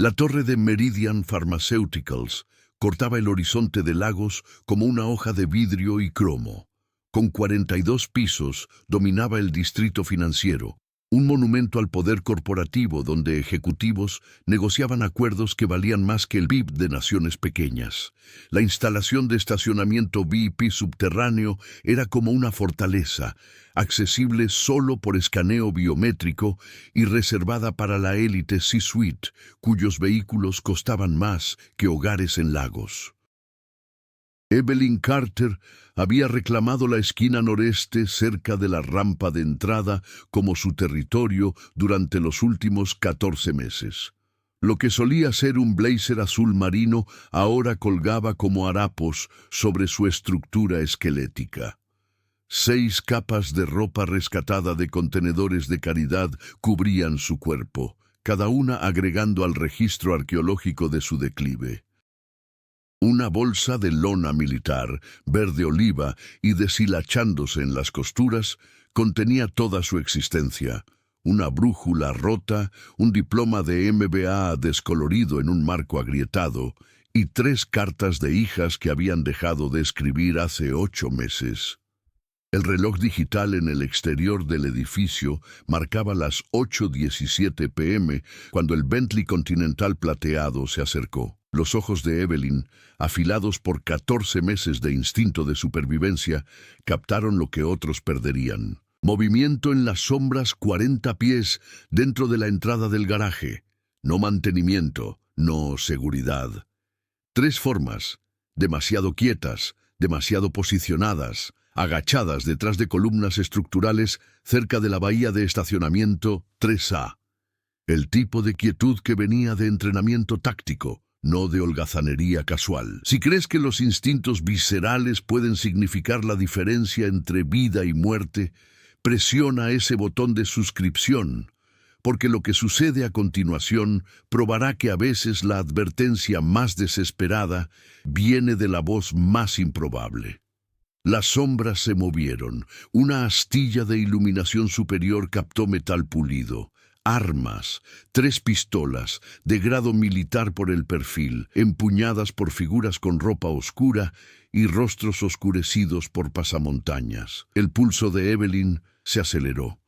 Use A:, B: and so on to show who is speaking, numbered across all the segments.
A: La torre de Meridian Pharmaceuticals cortaba el horizonte de Lagos como una hoja de vidrio y cromo. Con 42 pisos dominaba el distrito financiero, un monumento al poder corporativo donde ejecutivos negociaban acuerdos que valían más que el PIB de naciones pequeñas. La instalación de estacionamiento VIP subterráneo era como una fortaleza, accesible solo por escaneo biométrico y reservada para la élite C-suite, cuyos vehículos costaban más que hogares en Lagos. Evelyn Carter había reclamado la esquina noreste cerca de la rampa de entrada como su territorio durante los últimos 14 meses. Lo que solía ser un blazer azul marino ahora colgaba como harapos sobre su estructura esquelética. 6 capas de ropa rescatada de contenedores de caridad cubrían su cuerpo, cada una agregando al registro arqueológico de su declive. Una bolsa de lona militar, verde oliva y deshilachándose en las costuras, contenía toda su existencia. Una brújula rota, un diploma de MBA descolorido en un marco agrietado y 3 cartas de hijas que habían dejado de escribir hace 8 meses. El reloj digital en el exterior del edificio marcaba las 8:17 p.m. cuando el Bentley Continental plateado se acercó. Los ojos de Evelyn, afilados por 14 meses de instinto de supervivencia, captaron lo que otros perderían. Movimiento en las sombras 40 pies dentro de la entrada del garaje. No mantenimiento, no seguridad. 3 formas, demasiado quietas, demasiado posicionadas, agachadas detrás de columnas estructurales cerca de la bahía de estacionamiento 3A. El tipo de quietud que venía de entrenamiento táctico, no de holgazanería casual. Si crees que los instintos viscerales pueden significar la diferencia entre vida y muerte, presiona ese botón de suscripción, porque lo que sucede a continuación probará que a veces la advertencia más desesperada viene de la voz más improbable. Las sombras se movieron. Una astilla de iluminación superior captó metal pulido. Armas, 3 pistolas, de grado militar por el perfil, empuñadas por figuras con ropa oscura y rostros oscurecidos por pasamontañas. El pulso de Evelyn se aceleró.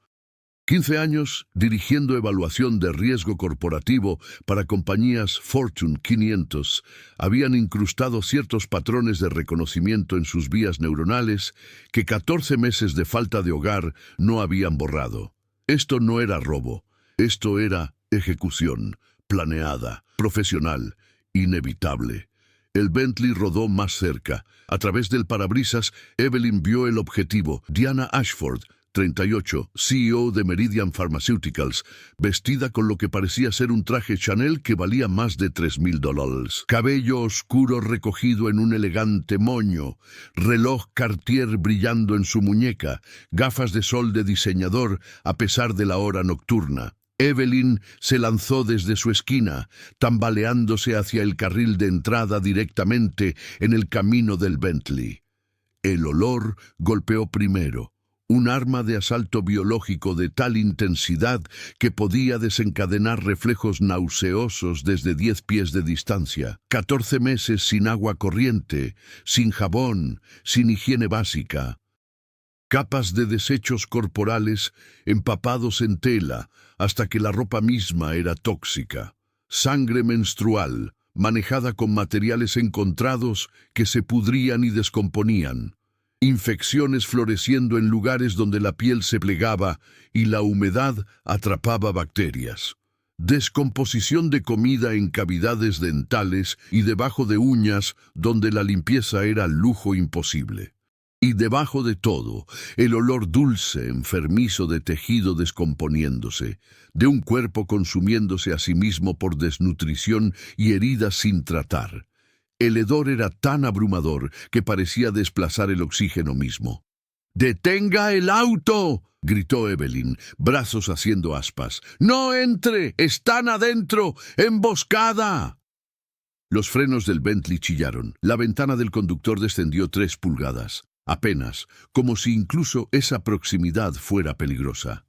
A: 15 años dirigiendo evaluación de riesgo corporativo para compañías Fortune 500 habían incrustado ciertos patrones de reconocimiento en sus vías neuronales que 14 meses de falta de hogar no habían borrado. Esto no era robo. Esto era ejecución, planeada, profesional, inevitable. El Bentley rodó más cerca. A través del parabrisas, Evelyn vio el objetivo. Diana Ashford, 38, CEO de Meridian Pharmaceuticals, vestida con lo que parecía ser un traje Chanel que valía más de $3,000. Cabello oscuro recogido en un elegante moño, reloj Cartier brillando en su muñeca, gafas de sol de diseñador a pesar de la hora nocturna. Evelyn se lanzó desde su esquina, tambaleándose hacia el carril de entrada directamente en el camino del Bentley. El olor golpeó primero, un arma de asalto biológico de tal intensidad que podía desencadenar reflejos nauseosos desde 10 pies de distancia. 14 meses sin agua corriente, sin jabón, sin higiene básica. Capas de desechos corporales empapados en tela hasta que la ropa misma era tóxica. Sangre menstrual, manejada con materiales encontrados que se pudrían y descomponían. Infecciones floreciendo en lugares donde la piel se plegaba y la humedad atrapaba bacterias. Descomposición de comida en cavidades dentales y debajo de uñas donde la limpieza era lujo imposible. Y debajo de todo, el olor dulce, enfermizo de tejido descomponiéndose, de un cuerpo consumiéndose a sí mismo por desnutrición y heridas sin tratar. El hedor era tan abrumador que parecía desplazar el oxígeno mismo. ¡Detenga el auto!, gritó Evelyn, brazos haciendo aspas. ¡No entre! ¡Están adentro! ¡Emboscada! Los frenos del Bentley chillaron. La ventana del conductor descendió 3 pulgadas. Apenas, como si incluso esa proximidad fuera peligrosa.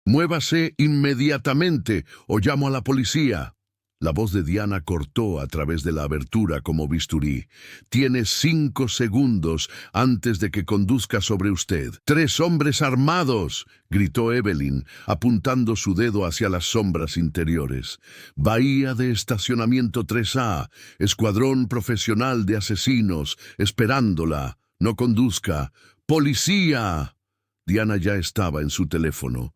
A: «Muévase inmediatamente o llamo a la policía». La voz de Diana cortó a través de la abertura como bisturí. «Tiene 5 segundos antes de que conduzca sobre usted. 3 hombres armados», gritó Evelyn, apuntando su dedo hacia las sombras interiores. «Bahía de estacionamiento 3A, escuadrón profesional de asesinos, esperándola. No conduzca. ¡Policía!». Diana ya estaba en su teléfono.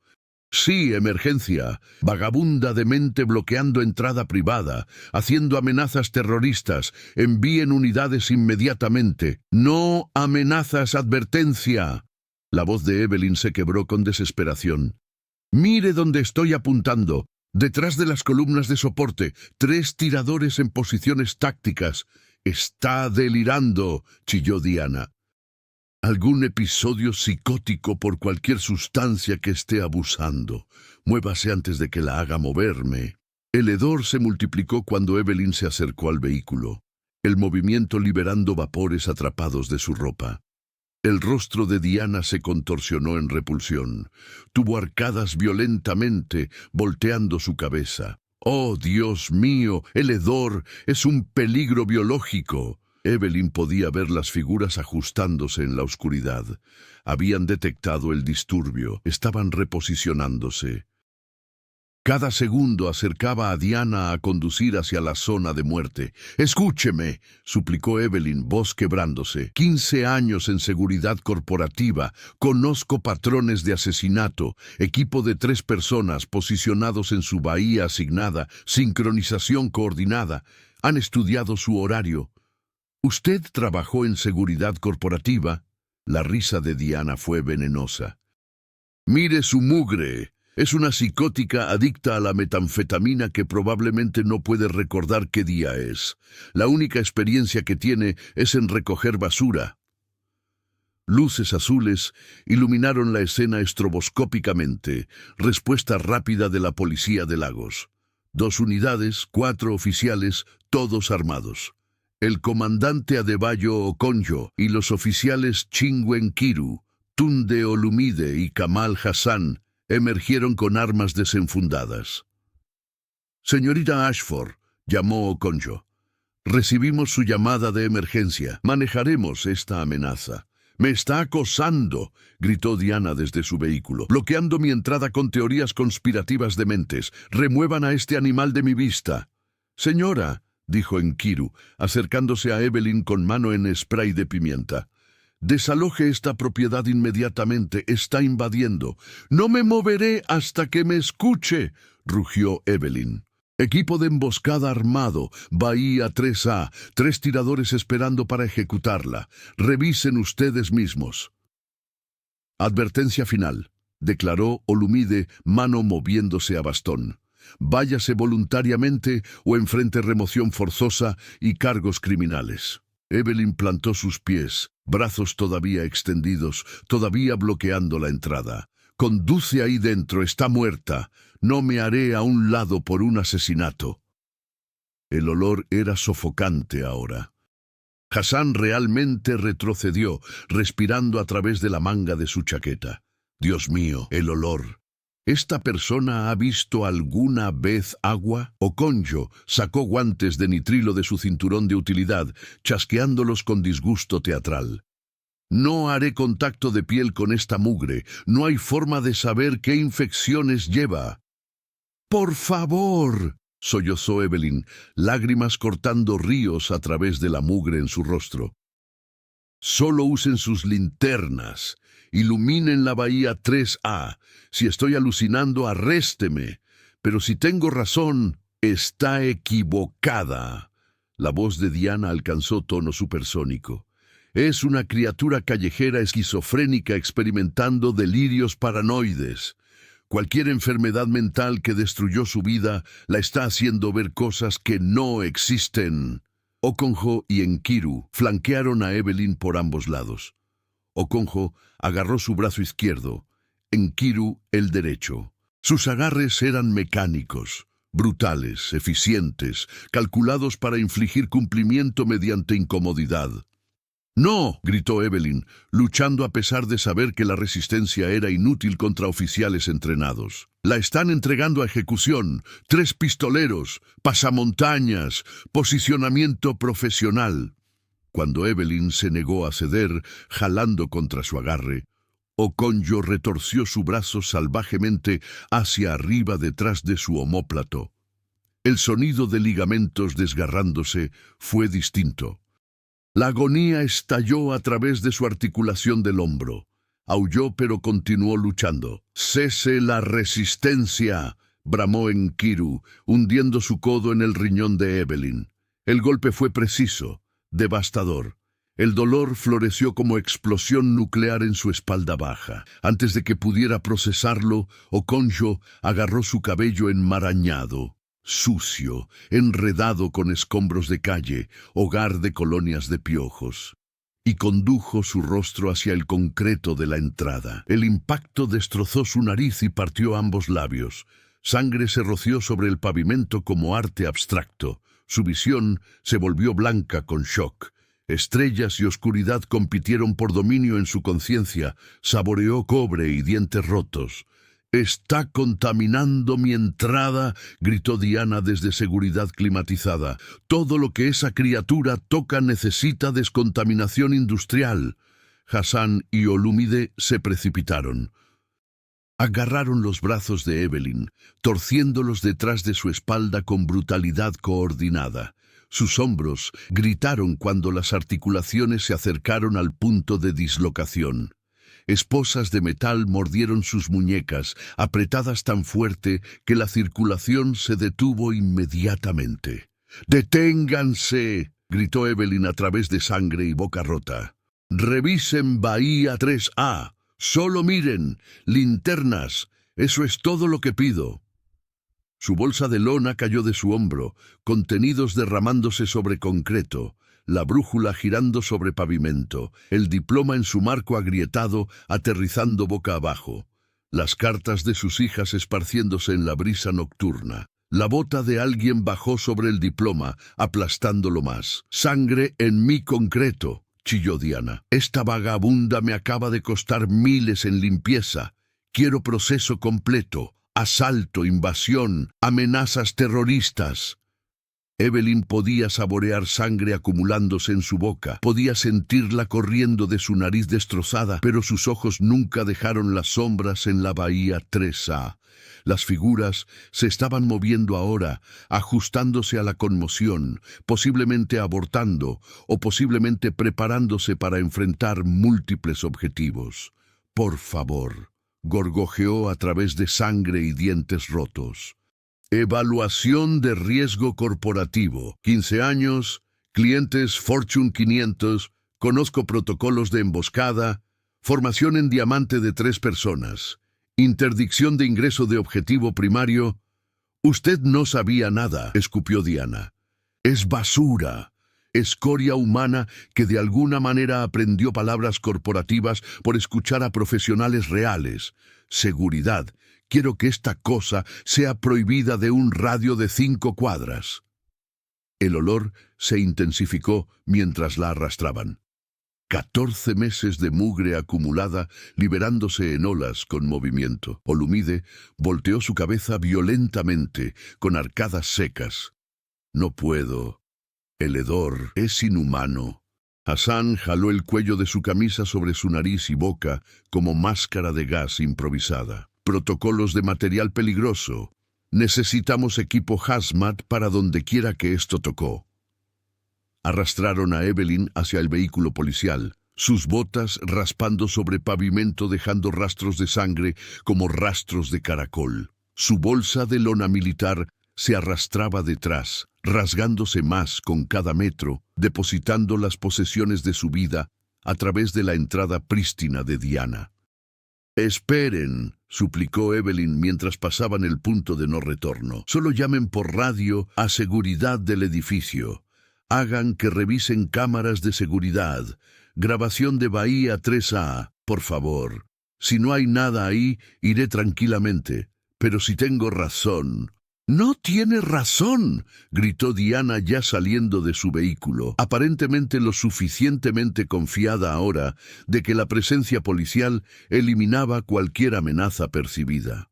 A: «Sí, emergencia. Vagabunda de mente bloqueando entrada privada, haciendo amenazas terroristas. Envíen unidades inmediatamente. No amenazas, advertencia». La voz de Evelyn se quebró con desesperación. «Mire dónde estoy apuntando. Detrás de las columnas de soporte, 3 tiradores en posiciones tácticas. Está delirando», chilló Diana. «Algún episodio psicótico por cualquier sustancia que esté abusando. Muévase antes de que la haga moverme». El hedor se multiplicó cuando Evelyn se acercó al vehículo, el movimiento liberando vapores atrapados de su ropa. El rostro de Diana se contorsionó en repulsión. Tuvo arcadas violentamente, volteando su cabeza. «¡Oh, Dios mío! El hedor es un peligro biológico». Evelyn podía ver las figuras ajustándose en la oscuridad. Habían detectado el disturbio, estaban reposicionándose. Cada segundo acercaba a Diana a conducir hacia la zona de muerte. «Escúcheme», suplicó Evelyn, voz quebrándose. 15 años en seguridad corporativa, conozco patrones de asesinato, equipo de 3 personas posicionados en su bahía asignada, sincronización coordinada. Han estudiado su horario. «¿Usted trabajó en seguridad corporativa?» La risa de Diana fue venenosa. «Mire su mugre. Es una psicótica adicta a la metanfetamina que probablemente no puede recordar qué día es. La única experiencia que tiene es en recoger basura». Luces azules iluminaron la escena estroboscópicamente, respuesta rápida de la policía de Lagos. 2 unidades, 4 oficiales, todos armados. El comandante Adebayo Okonjo y los oficiales Chingwen Kiru, Tunde Olumide y Kamal Hassan emergieron con armas desenfundadas. «Señorita Ashford», llamó Okonjo, «recibimos su llamada de emergencia. Manejaremos esta amenaza». «Me está acosando», gritó Diana desde su vehículo, «bloqueando mi entrada con teorías conspirativas dementes. Remuevan a este animal de mi vista». «Señora», dijo Nkiru, acercándose a Evelyn con mano en spray de pimienta, «desaloje esta propiedad inmediatamente, está invadiendo». «No me moveré hasta que me escuche», rugió Evelyn. «Equipo de emboscada armado, Bahía 3A, 3 tiradores esperando para ejecutarla. Revisen ustedes mismos». «Advertencia final», declaró Olumide, mano moviéndose a bastón. «Váyase voluntariamente o enfrente remoción forzosa y cargos criminales». Evelyn plantó sus pies, brazos todavía extendidos, todavía bloqueando la entrada. «Conduce ahí dentro, está muerta. No me haré a un lado por un asesinato». El olor era sofocante ahora. Hassan realmente retrocedió, respirando a través de la manga de su chaqueta. «Dios mío, el olor». ¿Esta persona ha visto alguna vez agua? Okonjo sacó guantes de nitrilo de su cinturón de utilidad, chasqueándolos con disgusto teatral. «No haré contacto de piel con esta mugre. No hay forma de saber qué infecciones lleva». «Por favor», sollozó Evelyn, lágrimas cortando ríos a través de la mugre en su rostro. «Solo usen sus linternas. Iluminen la bahía 3A. Si estoy alucinando, arrésteme. Pero si tengo razón, está equivocada». La voz de Diana alcanzó tono supersónico. «Es una criatura callejera esquizofrénica experimentando delirios paranoides. Cualquier enfermedad mental que destruyó su vida la está haciendo ver cosas que no existen». Okonjo y Nkiru flanquearon a Evelyn por ambos lados. Okonjo agarró su brazo izquierdo, Nkiru el derecho. Sus agarres eran mecánicos, brutales, eficientes, calculados para infligir cumplimiento mediante incomodidad. «No», gritó Evelyn, luchando a pesar de saber que la resistencia era inútil contra oficiales entrenados. «La están entregando a ejecución. 3 pistoleros, pasamontañas, posicionamiento profesional». Cuando Evelyn se negó a ceder, jalando contra su agarre, Okonjo retorció su brazo salvajemente hacia arriba detrás de su omóplato. El sonido de ligamentos desgarrándose fue distinto. La agonía estalló a través de su articulación del hombro. Aulló, pero continuó luchando. «¡Cese la resistencia!», bramó Nkiru, hundiendo su codo en el riñón de Evelyn. El golpe fue preciso, devastador. El dolor floreció como explosión nuclear en su espalda baja. Antes de que pudiera procesarlo, Okonjo agarró su cabello enmarañado, sucio, enredado con escombros de calle, hogar de colonias de piojos, y condujo su rostro hacia el concreto de la entrada. El impacto destrozó su nariz y partió ambos labios. Sangre se roció sobre el pavimento como arte abstracto. Su visión se volvió blanca con shock. Estrellas y oscuridad compitieron por dominio en su conciencia. Saboreó cobre y dientes rotos. «¡Está contaminando mi entrada!», gritó Diana desde seguridad climatizada. «Todo lo que esa criatura toca necesita descontaminación industrial». Hassan y Olumide se precipitaron. Agarraron los brazos de Evelyn, torciéndolos detrás de su espalda con brutalidad coordinada. Sus hombros gritaron cuando las articulaciones se acercaron al punto de dislocación. Esposas de metal mordieron sus muñecas, apretadas tan fuerte que la circulación se detuvo inmediatamente. «¡Deténganse!», gritó Evelyn a través de sangre y boca rota. «Revisen Bahía 3A. Solo miren. Linternas. Eso es todo lo que pido». Su bolsa de lona cayó de su hombro, contenidos derramándose sobre concreto, la brújula girando sobre pavimento, el diploma en su marco agrietado aterrizando boca abajo, las cartas de sus hijas esparciéndose en la brisa nocturna. La bota de alguien bajó sobre el diploma, aplastándolo más. «Sangre en mi concreto», chilló Diana. «Esta vagabunda me acaba de costar miles en limpieza. Quiero proceso completo. Asalto, invasión, amenazas terroristas». Evelyn podía saborear sangre acumulándose en su boca, podía sentirla corriendo de su nariz destrozada, pero sus ojos nunca dejaron las sombras en la Bahía 3A. Las figuras se estaban moviendo ahora, ajustándose a la conmoción, posiblemente abortando o posiblemente preparándose para enfrentar múltiples objetivos. «Por favor», gorgojeó a través de sangre y dientes rotos. «Evaluación de riesgo corporativo. 15 años, clientes Fortune 500, conozco protocolos de emboscada, formación en diamante de 3 personas, interdicción de ingreso de objetivo primario». «Usted no sabía nada», escupió Diana. «Es basura, escoria humana que de alguna manera aprendió palabras corporativas por escuchar a profesionales reales. Seguridad. Quiero que esta cosa sea prohibida de un radio de 5 cuadras». El olor se intensificó mientras la arrastraban. 14 meses de mugre acumulada, liberándose en olas con movimiento. Olumide volteó su cabeza violentamente, con arcadas secas. «No puedo. El hedor es inhumano». Hassan jaló el cuello de su camisa sobre su nariz y boca como máscara de gas improvisada. «Protocolos de material peligroso. Necesitamos equipo hazmat para donde quiera que esto tocó». Arrastraron a Evelyn hacia el vehículo policial, sus botas raspando sobre pavimento dejando rastros de sangre como rastros de caracol. Su bolsa de lona militar se arrastraba detrás, rasgándose más con cada metro, depositando las posesiones de su vida a través de la entrada prístina de Diana. «Esperen», suplicó Evelyn mientras pasaban el punto de no retorno. «Solo llamen por radio a seguridad del edificio. Hagan que revisen cámaras de seguridad. Grabación de Bahía 3A, por favor. Si no hay nada ahí, iré tranquilamente. Pero si tengo razón, No tiene razón, gritó Diana ya saliendo de su vehículo, aparentemente lo suficientemente confiada ahora de que la presencia policial eliminaba cualquier amenaza percibida.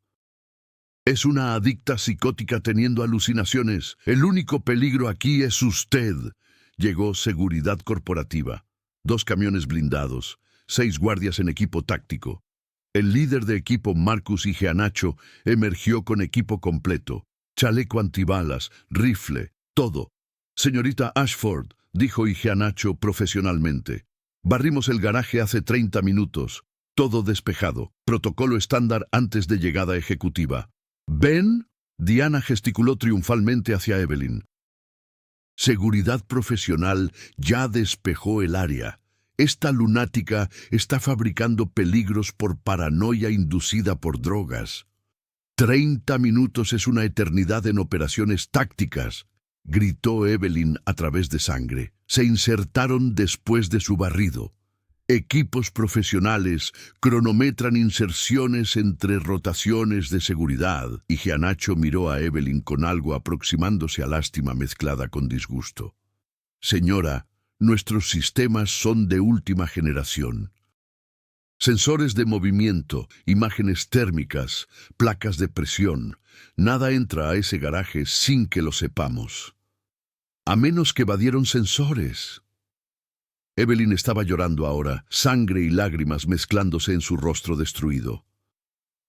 A: Es una adicta psicótica teniendo alucinaciones. El único peligro aquí es usted. Llegó seguridad corporativa. 2 camiones blindados, 6 guardias en equipo táctico. El líder de equipo, Marcus Iheanacho, emergió con equipo completo. Chaleco antibalas, rifle, todo. Señorita Ashford, dijo Iheanacho profesionalmente. Barrimos el garaje hace 30 minutos. Todo despejado. Protocolo estándar antes de llegada ejecutiva. ¿Ven? Diana gesticuló triunfalmente hacia Evelyn. Seguridad profesional ya despejó el área. Esta lunática está fabricando peligros por paranoia inducida por drogas. 30 minutos es una eternidad en operaciones tácticas, gritó Evelyn a través de sangre. Se insertaron después de su barrido. Equipos profesionales cronometran inserciones entre rotaciones de seguridad. Iheanacho miró a Evelyn con algo aproximándose a lástima mezclada con disgusto. Señora, nuestros sistemas son de última generación. Sensores de movimiento, imágenes térmicas, placas de presión. Nada entra a ese garaje sin que lo sepamos. A menos que evadieron sensores. Evelyn estaba llorando ahora, sangre y lágrimas mezclándose en su rostro destruido.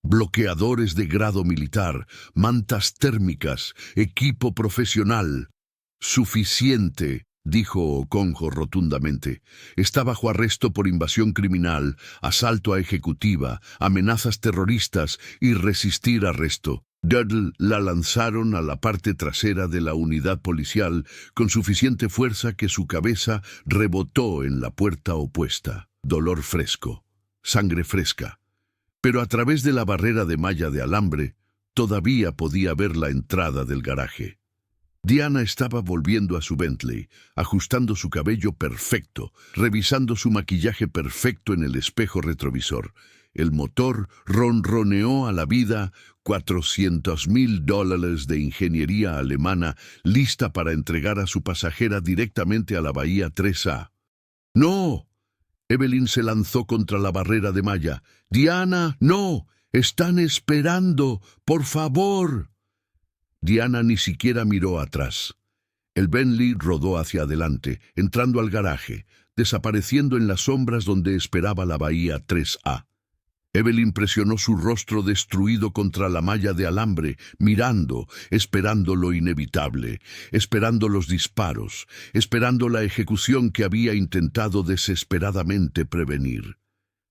A: Bloqueadores de grado militar, mantas térmicas, equipo profesional. Suficiente, dijo Okonjo rotundamente. Está bajo arresto por invasión criminal, asalto a ejecutiva, amenazas terroristas y resistir arresto. Duddle la lanzaron a la parte trasera de la unidad policial con suficiente fuerza que su cabeza rebotó en la puerta opuesta. Dolor fresco, sangre fresca. Pero a través de la barrera de malla de alambre todavía podía ver la entrada del garaje. Diana estaba volviendo a su Bentley, ajustando su cabello perfecto, revisando su maquillaje perfecto en el espejo retrovisor. El motor ronroneó a la vida. $400,000 de ingeniería alemana lista para entregar a su pasajera directamente a la bahía 3A. ¡No! Evelyn se lanzó contra la barrera de malla. ¡Diana, no! ¡Están esperando! ¡Por favor! Diana ni siquiera miró atrás. El Bentley rodó hacia adelante, entrando al garaje, desapareciendo en las sombras donde esperaba la bahía 3A. Evelyn presionó su rostro destruido contra la malla de alambre, mirando, esperando lo inevitable, esperando los disparos, esperando la ejecución que había intentado desesperadamente prevenir.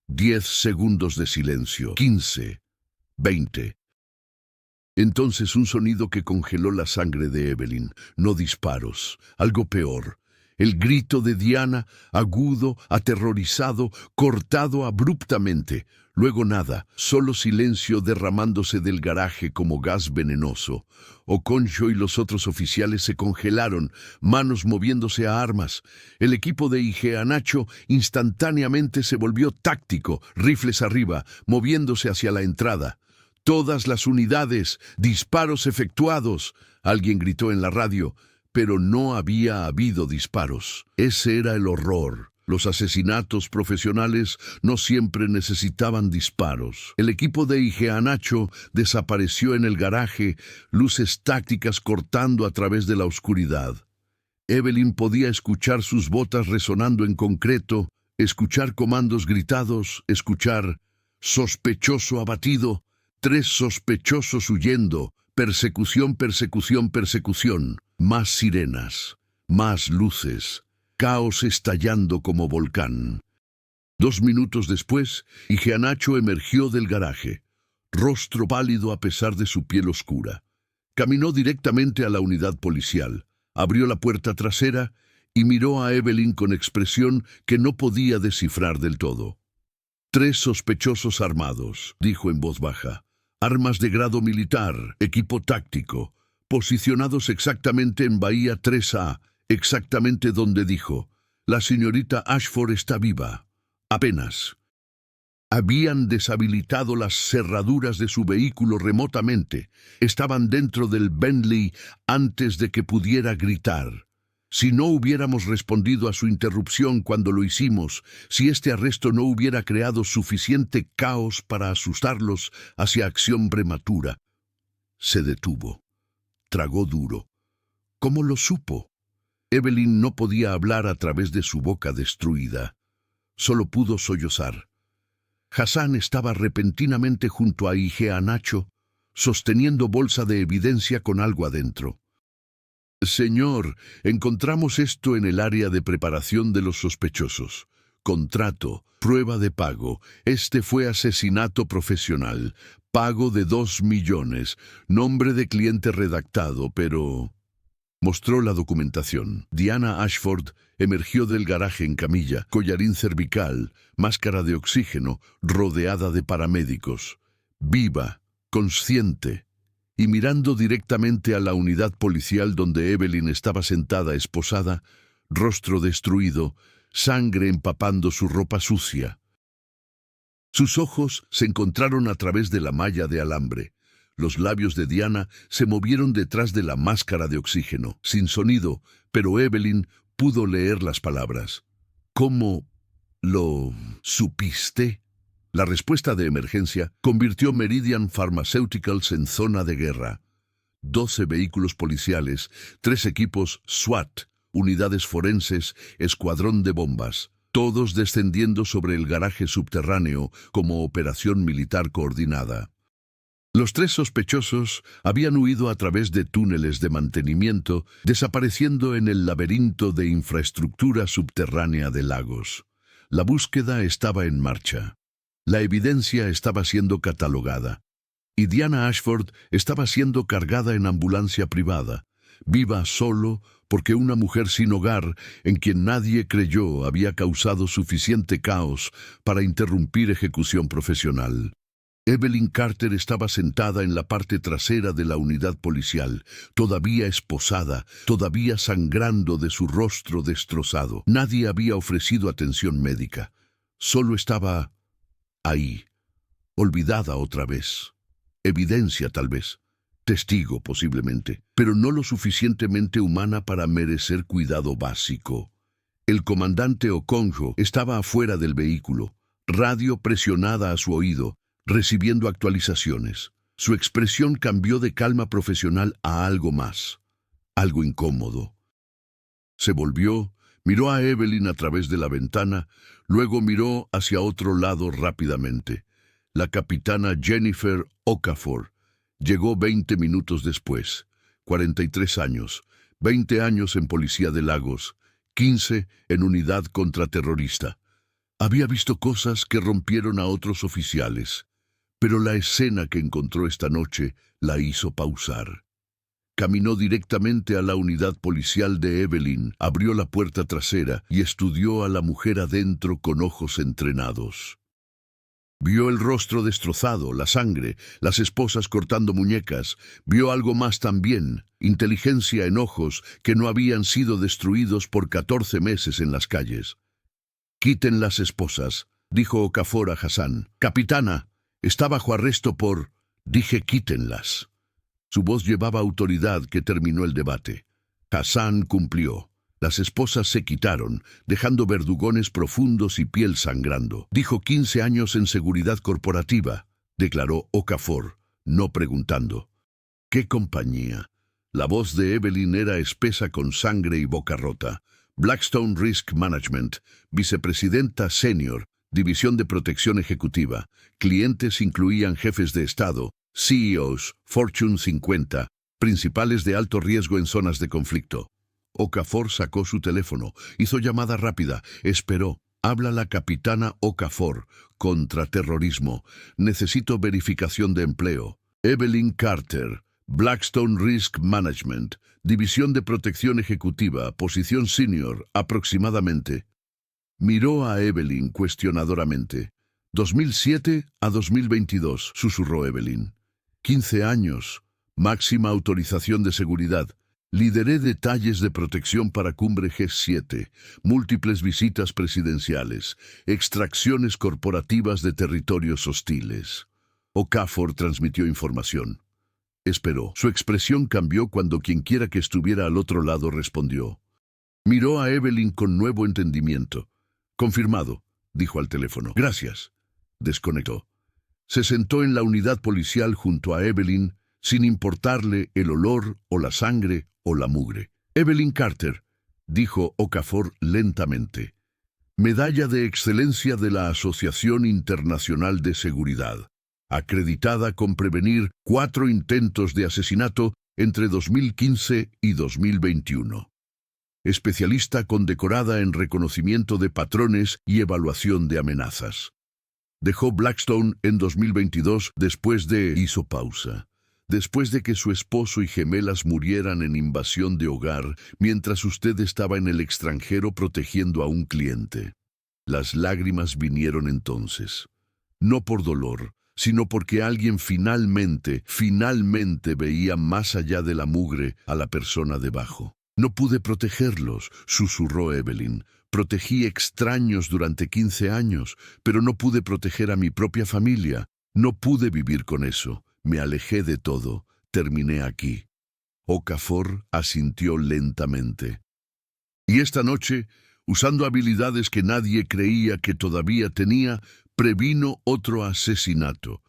A: 10 segundos de silencio, 15, 20. Entonces un sonido que congeló la sangre de Evelyn, no disparos, algo peor. El grito de Diana, agudo, aterrorizado, cortado abruptamente. Luego nada, solo silencio derramándose del garaje como gas venenoso. Okonjo y los otros oficiales se congelaron, manos moviéndose a armas. El equipo de Iheanacho instantáneamente se volvió táctico, rifles arriba, moviéndose hacia la entrada. Todas las unidades, disparos efectuados. Alguien gritó en la radio, pero no había habido disparos. Ese era el horror. Los asesinatos profesionales no siempre necesitaban disparos. El equipo de Iheanacho desapareció en el garaje, luces tácticas cortando a través de la oscuridad. Evelyn podía escuchar sus botas resonando en concreto, escuchar comandos gritados, escuchar sospechoso abatido, 3 sospechosos huyendo, persecución, persecución, persecución, más sirenas, más luces. Caos estallando como volcán. 2 minutos después, Iheanacho emergió del garaje, rostro pálido a pesar de su piel oscura. Caminó directamente a la unidad policial, abrió la puerta trasera y miró a Evelyn con expresión que no podía descifrar del todo. 3 sospechosos armados, dijo en voz baja. Armas de grado militar, equipo táctico, posicionados exactamente en bahía 3A, exactamente donde dijo, la señorita Ashford está viva. Apenas. Habían deshabilitado las cerraduras de su vehículo remotamente. Estaban dentro del Bentley antes de que pudiera gritar. Si no hubiéramos respondido a su interrupción cuando lo hicimos, si este arresto no hubiera creado suficiente caos para asustarlos hacia acción prematura. Se detuvo. Tragó duro. ¿Cómo lo supo? Evelyn no podía hablar a través de su boca destruida. Solo pudo sollozar. Hassan estaba repentinamente junto a Igea Nacho, sosteniendo bolsa de evidencia con algo adentro. Señor, encontramos esto en el área de preparación de los sospechosos. Contrato, prueba de pago. Este fue asesinato profesional. Pago de 2 millones. Nombre de cliente redactado, pero... Mostró la documentación. Diana Ashford emergió del garaje en camilla, collarín cervical, máscara de oxígeno, rodeada de paramédicos. Viva, consciente, y mirando directamente a la unidad policial donde Evelyn estaba sentada esposada, rostro destruido, sangre empapando su ropa sucia. Sus ojos se encontraron a través de la malla de alambre. Los labios de Diana se movieron detrás de la máscara de oxígeno, sin sonido, pero Evelyn pudo leer las palabras. ¿Cómo lo supiste? La respuesta de emergencia convirtió Meridian Pharmaceuticals en zona de guerra. 12 vehículos policiales, 3 equipos SWAT, unidades forenses, escuadrón de bombas, todos descendiendo sobre el garaje subterráneo como operación militar coordinada. Los 3 sospechosos habían huido a través de túneles de mantenimiento, desapareciendo en el laberinto de infraestructura subterránea de Lagos. La búsqueda estaba en marcha. La evidencia estaba siendo catalogada. Y Diana Ashford estaba siendo cargada en ambulancia privada, viva solo porque una mujer sin hogar, en quien nadie creyó, había causado suficiente caos para interrumpir ejecución profesional. Evelyn Carter estaba sentada en la parte trasera de la unidad policial, todavía esposada, todavía sangrando de su rostro destrozado. Nadie había ofrecido atención médica. Solo estaba ahí, olvidada otra vez. Evidencia tal vez, testigo posiblemente, pero no lo suficientemente humana para merecer cuidado básico. El comandante Okonjo estaba afuera del vehículo, radio presionada a su oído, recibiendo actualizaciones. Su expresión cambió de calma profesional a algo más, algo incómodo. Se volvió, miró a Evelyn a través de la ventana, luego miró hacia otro lado rápidamente. La capitana Jennifer Okafor llegó 20 minutos después, 43 años, 20 años en Policía de Lagos, 15 en Unidad Contraterrorista. Había visto cosas que rompieron a otros oficiales, pero la escena que encontró esta noche la hizo pausar. Caminó directamente a la unidad policial de Evelyn, abrió la puerta trasera y estudió a la mujer adentro con ojos entrenados. Vio el rostro destrozado, la sangre, las esposas cortando muñecas. Vio algo más también, inteligencia en ojos que no habían sido destruidos por 14 meses en las calles. «Quiten las esposas», dijo Okafor a Hassan. «Capitana, está bajo arresto por...» «Dije quítenlas». Su voz llevaba autoridad que terminó el debate. Hassan cumplió. Las esposas se quitaron, dejando verdugones profundos y piel sangrando. Dijo 15 años en seguridad corporativa, declaró Okafor, no preguntando. ¿Qué compañía? La voz de Evelyn era espesa con sangre y boca rota. Blackstone Risk Management, vicepresidenta senior, división de protección ejecutiva. Clientes incluían jefes de Estado, CEOs, Fortune 50, principales de alto riesgo en zonas de conflicto. Okafor sacó su teléfono, hizo llamada rápida, esperó. Habla la capitana Okafor, contraterrorismo. Necesito verificación de empleo. Evelyn Carter, Blackstone Risk Management, división de protección ejecutiva, posición senior, aproximadamente. Miró a Evelyn cuestionadoramente. 2007 a 2022, susurró Evelyn. 15 años, máxima autorización de seguridad. Lideré detalles de protección para Cumbre G7, múltiples visitas presidenciales, extracciones corporativas de territorios hostiles. Okafor transmitió información. Esperó. Su expresión cambió cuando quienquiera que estuviera al otro lado respondió. Miró a Evelyn con nuevo entendimiento. Confirmado, dijo al teléfono. Gracias. Desconectó. Se sentó en la unidad policial junto a Evelyn, sin importarle el olor o la sangre o la mugre. Evelyn Carter, dijo Okafor lentamente. Medalla de Excelencia de la Asociación Internacional de Seguridad, acreditada con prevenir 4 intentos de asesinato entre 2015 y 2021. Especialista condecorada en reconocimiento de patrones y evaluación de amenazas. Dejó Blackstone en 2022 hizo pausa. Después de que su esposo y gemelas murieran en invasión de hogar, mientras usted estaba en el extranjero protegiendo a un cliente. Las lágrimas vinieron entonces. No por dolor, sino porque alguien finalmente veía más allá de la mugre a la persona debajo. No pude protegerlos, susurró Evelyn. Protegí extraños durante 15 años, pero no pude proteger a mi propia familia. No pude vivir con eso. Me alejé de todo. Terminé aquí. Okafor asintió lentamente. Y esta noche, usando habilidades que nadie creía que todavía tenía, previno otro asesinato.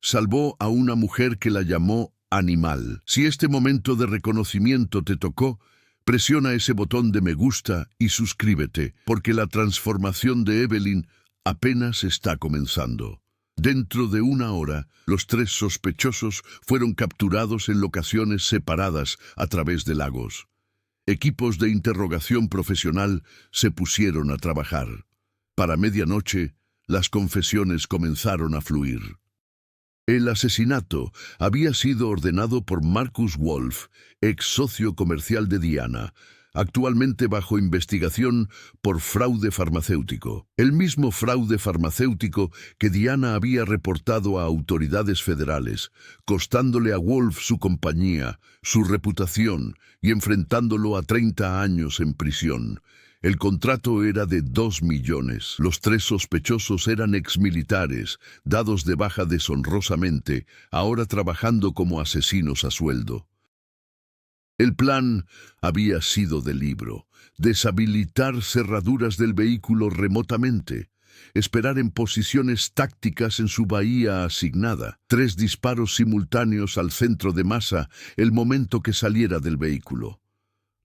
A: Salvó a una mujer que la llamó animal. Si este momento de reconocimiento te tocó, presiona ese botón de me gusta y suscríbete, porque la transformación de Evelyn apenas está comenzando. Dentro de 1 hora, los 3 sospechosos fueron capturados en locaciones separadas a través de lagos. Equipos de interrogación profesional se pusieron a trabajar. Para medianoche, las confesiones comenzaron a fluir. El asesinato había sido ordenado por Marcus Wolf, ex socio comercial de Diana, actualmente bajo investigación por fraude farmacéutico. El mismo fraude farmacéutico que Diana había reportado a autoridades federales, costándole a Wolf su compañía, su reputación y enfrentándolo a 30 años en prisión. El contrato era de 2 millones. Los 3 sospechosos eran exmilitares, dados de baja deshonrosamente, ahora trabajando como asesinos a sueldo. El plan había sido de libro: deshabilitar cerraduras del vehículo remotamente, esperar en posiciones tácticas en su bahía asignada, 3 disparos simultáneos al centro de masa el momento que saliera del vehículo.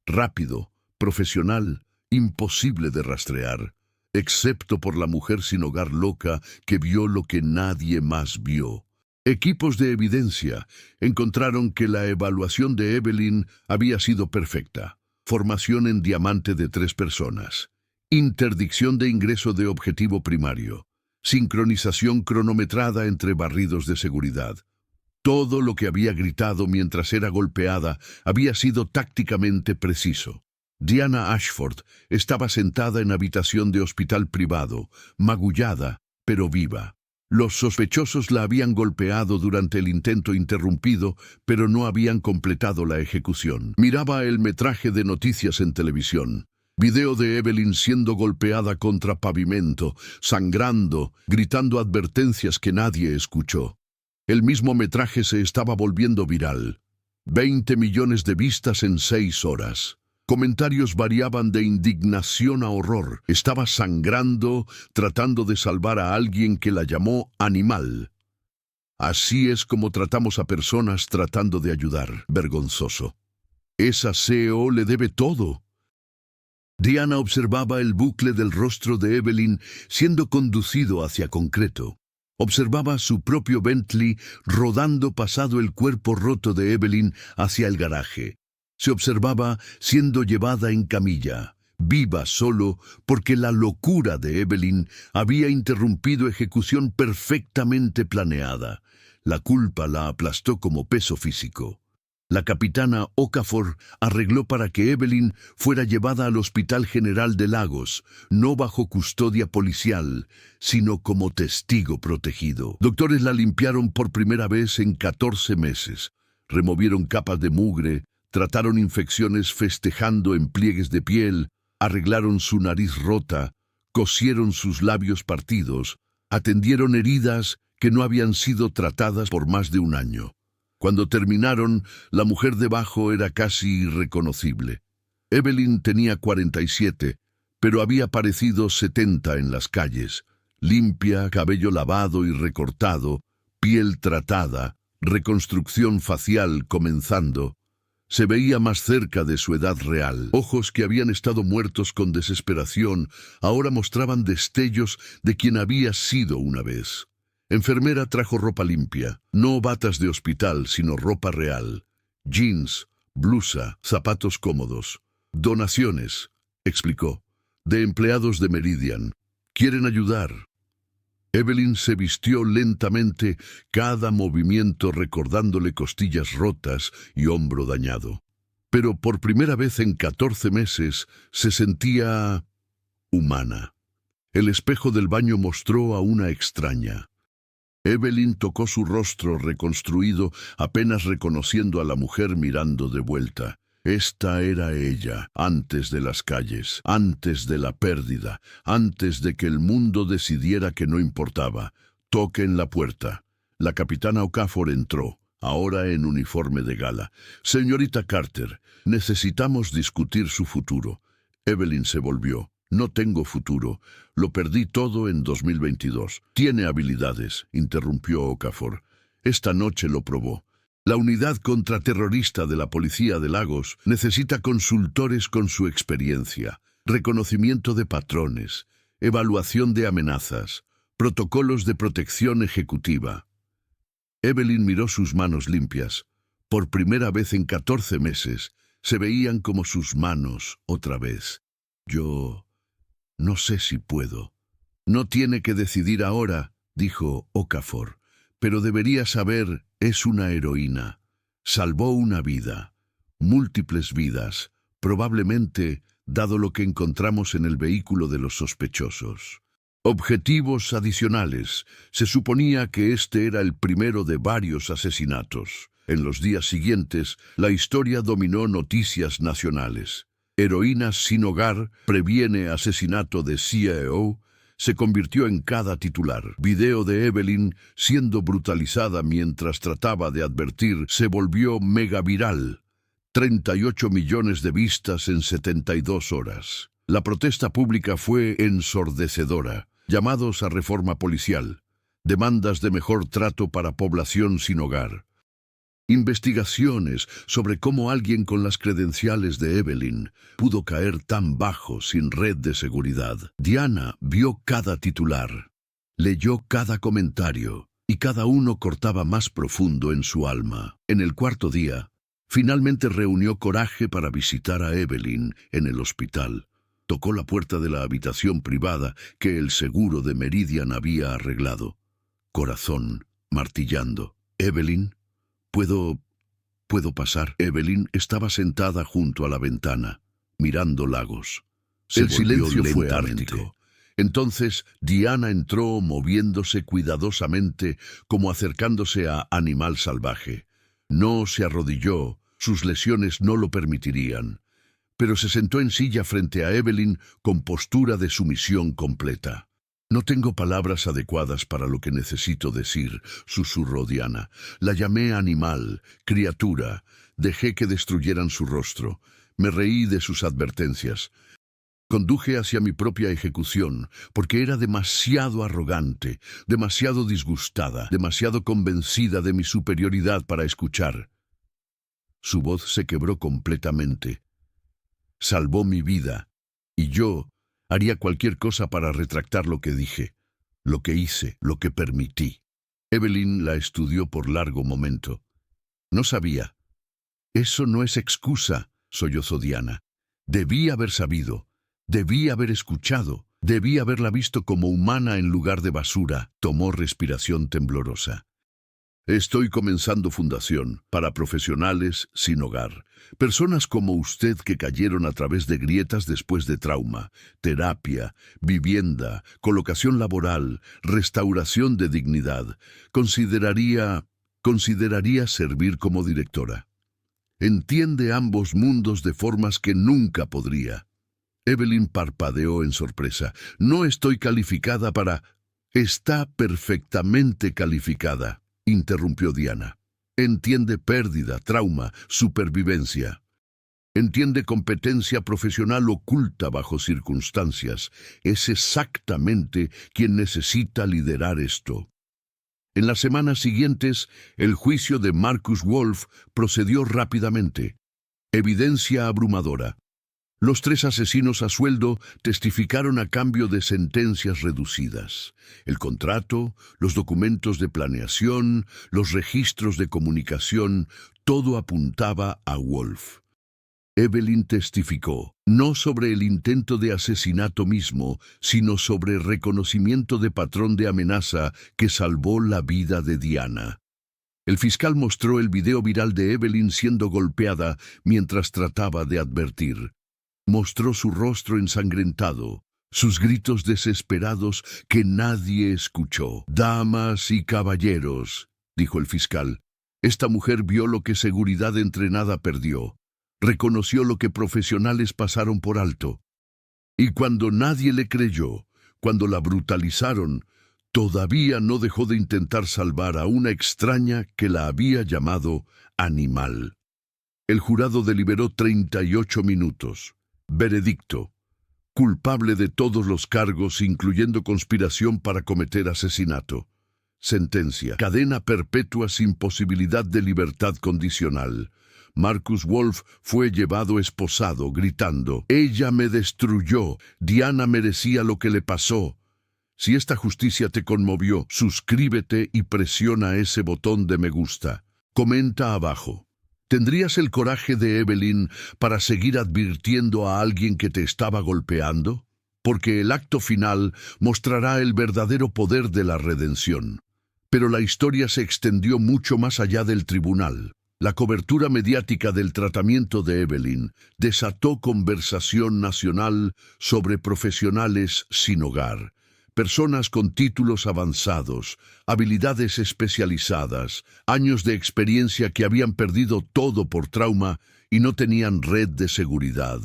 A: Rápido, profesional, imposible de rastrear, excepto por la mujer sin hogar loca que vio lo que nadie más vio. Equipos de evidencia encontraron que la evaluación de Evelyn había sido perfecta. Formación en diamante de 3 personas. Interdicción de ingreso de objetivo primario. Sincronización cronometrada entre barridos de seguridad. Todo lo que había gritado mientras era golpeada había sido tácticamente preciso. Diana Ashford estaba sentada en habitación de hospital privado, magullada, pero viva. Los sospechosos la habían golpeado durante el intento interrumpido, pero no habían completado la ejecución. Miraba el metraje de noticias en televisión. Video de Evelyn siendo golpeada contra pavimento, sangrando, gritando advertencias que nadie escuchó. El mismo metraje se estaba volviendo viral. 20 millones de vistas en 6 horas. Comentarios variaban de indignación a horror. Estaba sangrando, tratando de salvar a alguien que la llamó animal. Así es como tratamos a personas tratando de ayudar. Vergonzoso. Esa CEO le debe todo. Diana observaba el bucle del rostro de Evelyn siendo conducido hacia concreto. Observaba su propio Bentley rodando pasado el cuerpo roto de Evelyn hacia el garaje. Se observaba siendo llevada en camilla, viva solo porque la locura de Evelyn había interrumpido ejecución perfectamente planeada. La culpa la aplastó como peso físico. La capitana Okafor arregló para que Evelyn fuera llevada al Hospital General de Lagos, no bajo custodia policial, sino como testigo protegido. Doctores la limpiaron por primera vez en 14 meses. Removieron capas de mugre, Trataron infecciones festejando en pliegues de piel, arreglaron su nariz rota, cosieron sus labios partidos, atendieron heridas que no habían sido tratadas por más de un año. Cuando terminaron, la mujer debajo era casi irreconocible. Evelyn tenía 47, pero había parecido 70 en las calles, limpia, cabello lavado y recortado, piel tratada, reconstrucción facial comenzando. Se veía más cerca de su edad real. Ojos que habían estado muertos con desesperación ahora mostraban destellos de quien había sido una vez. Enfermera trajo ropa limpia, no batas de hospital, sino ropa real. Jeans, blusa, zapatos cómodos. Donaciones, explicó, de empleados de Meridian. Quieren ayudar. Evelyn se vistió lentamente, cada movimiento recordándole costillas rotas y hombro dañado. Pero por primera vez en 14 meses se sentía humana. El espejo del baño mostró a una extraña. Evelyn tocó su rostro reconstruido, apenas reconociendo a la mujer mirando de vuelta. Esta era ella, antes de las calles, antes de la pérdida, antes de que el mundo decidiera que no importaba. Toque en la puerta. La capitana Okafor entró, ahora en uniforme de gala. Señorita Carter, necesitamos discutir su futuro. Evelyn se volvió. No tengo futuro. Lo perdí todo en 2022. Tiene habilidades, interrumpió Okafor. Esta noche lo probó. La unidad contraterrorista de la Policía de Lagos necesita consultores con su experiencia, reconocimiento de patrones, evaluación de amenazas, protocolos de protección ejecutiva. Evelyn miró sus manos limpias. Por primera vez en 14 meses, se veían como sus manos otra vez. Yo no sé si puedo. No tiene que decidir ahora, dijo Okafor, pero debería saber, es una heroína. Salvó una vida, múltiples vidas, probablemente dado lo que encontramos en el vehículo de los sospechosos. Objetivos adicionales. Se suponía que este era el primero de varios asesinatos. En los días siguientes, la historia dominó noticias nacionales. Heroínas sin hogar previene asesinato de CIO, se convirtió en cada titular. Video de Evelyn siendo brutalizada mientras trataba de advertir se volvió mega viral. 38 millones de vistas en 72 horas. La protesta pública fue ensordecedora. Llamados a reforma policial. Demandas de mejor trato para población sin hogar. Investigaciones sobre cómo alguien con las credenciales de Evelyn pudo caer tan bajo sin red de seguridad. Diana vio cada titular, leyó cada comentario y cada uno cortaba más profundo en su alma. En el cuarto día, finalmente reunió coraje para visitar a Evelyn en el hospital. Tocó la puerta de la habitación privada que el seguro de Meridian había arreglado. Corazón martillando. Evelyn, ¿Puedo pasar? Evelyn estaba sentada junto a la ventana, mirando Lagos. El silencio fue ártico. Entonces Diana entró moviéndose cuidadosamente como acercándose a animal salvaje. No se arrodilló, sus lesiones no lo permitirían, pero se sentó en silla frente a Evelyn con postura de sumisión completa. No tengo palabras adecuadas para lo que necesito decir, susurró Diana. La llamé animal, criatura. Dejé que destruyeran su rostro. Me reí de sus advertencias. Conduje hacia mi propia ejecución, porque era demasiado arrogante, demasiado disgustada, demasiado convencida de mi superioridad para escuchar. Su voz se quebró completamente. Salvó mi vida, y yo haría cualquier cosa para retractar lo que dije, lo que hice, lo que permití. Evelyn la estudió por largo momento. No sabía. Eso no es excusa, sollozó Diana. Debí haber sabido, debí haber escuchado, debí haberla visto como humana en lugar de basura. Tomó respiración temblorosa. Estoy comenzando fundación para profesionales sin hogar. Personas como usted que cayeron a través de grietas después de trauma, terapia, vivienda, colocación laboral, restauración de dignidad. Consideraría servir como directora. Entiende ambos mundos de formas que nunca podría. Evelyn parpadeó en sorpresa. No estoy calificada para... Está perfectamente calificada, interrumpió Diana. Entiende pérdida, trauma, supervivencia. Entiende competencia profesional oculta bajo circunstancias. Es exactamente quien necesita liderar esto. En las semanas siguientes, el juicio de Marcus Wolf procedió rápidamente. Evidencia abrumadora. Los 3 asesinos a sueldo testificaron a cambio de sentencias reducidas. El contrato, los documentos de planeación, los registros de comunicación, todo apuntaba a Wolf. Evelyn testificó, no sobre el intento de asesinato mismo, sino sobre reconocimiento de patrón de amenaza que salvó la vida de Diana. El fiscal mostró el video viral de Evelyn siendo golpeada mientras trataba de advertir. Mostró su rostro ensangrentado, sus gritos desesperados que nadie escuchó. «Damas y caballeros», dijo el fiscal, «esta mujer vio lo que seguridad entrenada perdió. Reconoció lo que profesionales pasaron por alto. Y cuando nadie le creyó, cuando la brutalizaron, todavía no dejó de intentar salvar a una extraña que la había llamado animal». El jurado deliberó 38 minutos. Veredicto: culpable de todos los cargos, incluyendo conspiración para cometer asesinato. Sentencia: cadena perpetua sin posibilidad de libertad condicional. Marcus Wolf fue llevado esposado, gritando: «Ella me destruyó. Diana merecía lo que le pasó». Si esta justicia te conmovió, suscríbete y presiona ese botón de me gusta. Comenta abajo. ¿Tendrías el coraje de Evelyn para seguir advirtiendo a alguien que te estaba golpeando? Porque el acto final mostrará el verdadero poder de la redención. Pero la historia se extendió mucho más allá del tribunal. La cobertura mediática del tratamiento de Evelyn desató conversación nacional sobre profesionales sin hogar. Personas con títulos avanzados, habilidades especializadas, años de experiencia que habían perdido todo por trauma y no tenían red de seguridad.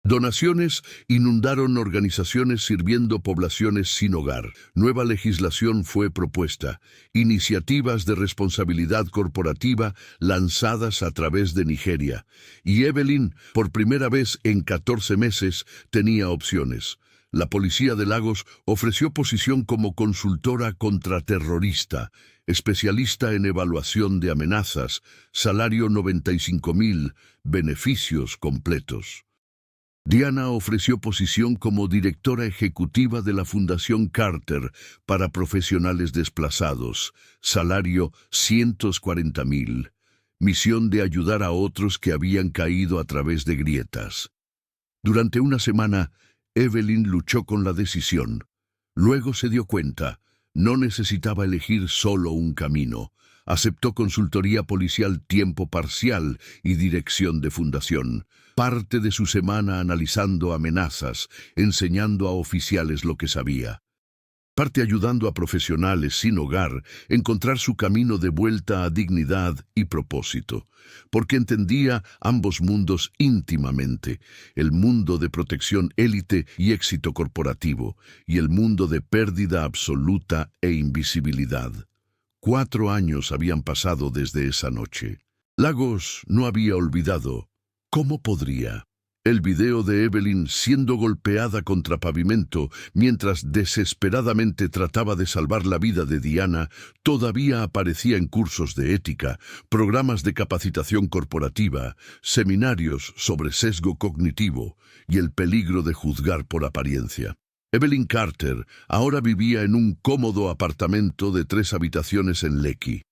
A: Donaciones inundaron organizaciones sirviendo poblaciones sin hogar. Nueva legislación fue propuesta. Iniciativas de responsabilidad corporativa lanzadas a través de Nigeria. Y Evelyn, por primera vez en 14 meses, tenía opciones. La policía de Lagos ofreció posición como consultora contraterrorista, especialista en evaluación de amenazas, salario 95,000, beneficios completos. Diana ofreció posición como directora ejecutiva de la Fundación Carter para profesionales desplazados, salario 140,000, misión de ayudar a otros que habían caído a través de grietas. Durante una semana, Evelyn luchó con la decisión. Luego se dio cuenta, no necesitaba elegir solo un camino. Aceptó consultoría policial tiempo parcial y dirección de fundación. Parte de su semana analizando amenazas, enseñando a oficiales lo que sabía. Parte ayudando a profesionales sin hogar encontrar su camino de vuelta a dignidad y propósito, porque entendía ambos mundos íntimamente, el mundo de protección élite y éxito corporativo, y el mundo de pérdida absoluta e invisibilidad. 4 años habían pasado desde esa noche. Lagos no había olvidado. ¿Cómo podría? El video de Evelyn siendo golpeada contra pavimento mientras desesperadamente trataba de salvar la vida de Diana todavía aparecía en cursos de ética, programas de capacitación corporativa, seminarios sobre sesgo cognitivo y el peligro de juzgar por apariencia. Evelyn Carter ahora vivía en un cómodo apartamento de 3 habitaciones en Lekki.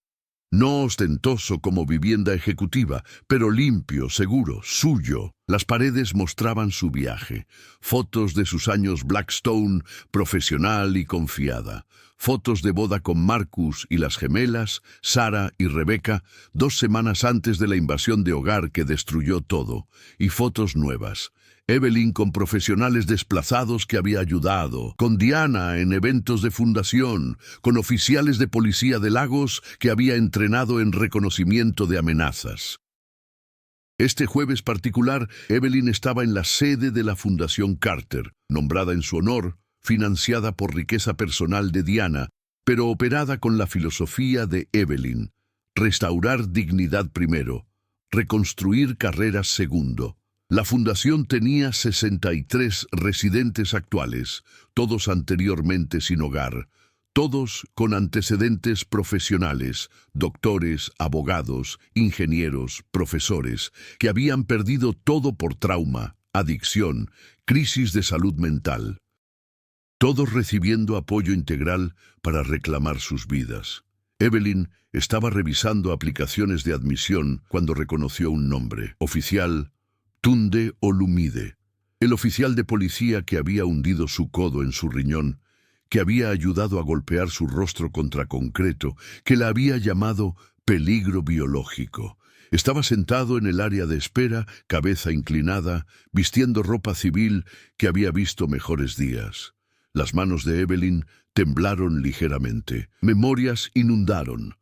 A: No ostentoso como vivienda ejecutiva, pero limpio, seguro, suyo. Las paredes mostraban su viaje. Fotos de sus años Blackstone, profesional y confiada. Fotos de boda con Marcus y las gemelas, Sarah y Rebecca, 2 semanas antes de la invasión de hogar que destruyó todo. Y fotos nuevas. Evelyn con profesionales desplazados que había ayudado, con Diana en eventos de fundación, con oficiales de policía de Lagos que había entrenado en reconocimiento de amenazas. Este jueves particular, Evelyn estaba en la sede de la Fundación Carter, nombrada en su honor, financiada por riqueza personal de Diana, pero operada con la filosofía de Evelyn: restaurar dignidad primero, reconstruir carreras segundo. La fundación tenía 63 residentes actuales, todos anteriormente sin hogar, todos con antecedentes profesionales, doctores, abogados, ingenieros, profesores, que habían perdido todo por trauma, adicción, crisis de salud mental. Todos recibiendo apoyo integral para reclamar sus vidas. Evelyn estaba revisando aplicaciones de admisión cuando reconoció un nombre: oficial Tunde Olumide, el oficial de policía que había hundido su codo en su riñón, que había ayudado a golpear su rostro contra concreto, que la había llamado peligro biológico. Estaba sentado en el área de espera, cabeza inclinada, vistiendo ropa civil que había visto mejores días. Las manos de Evelyn temblaron ligeramente. Memorias inundaron.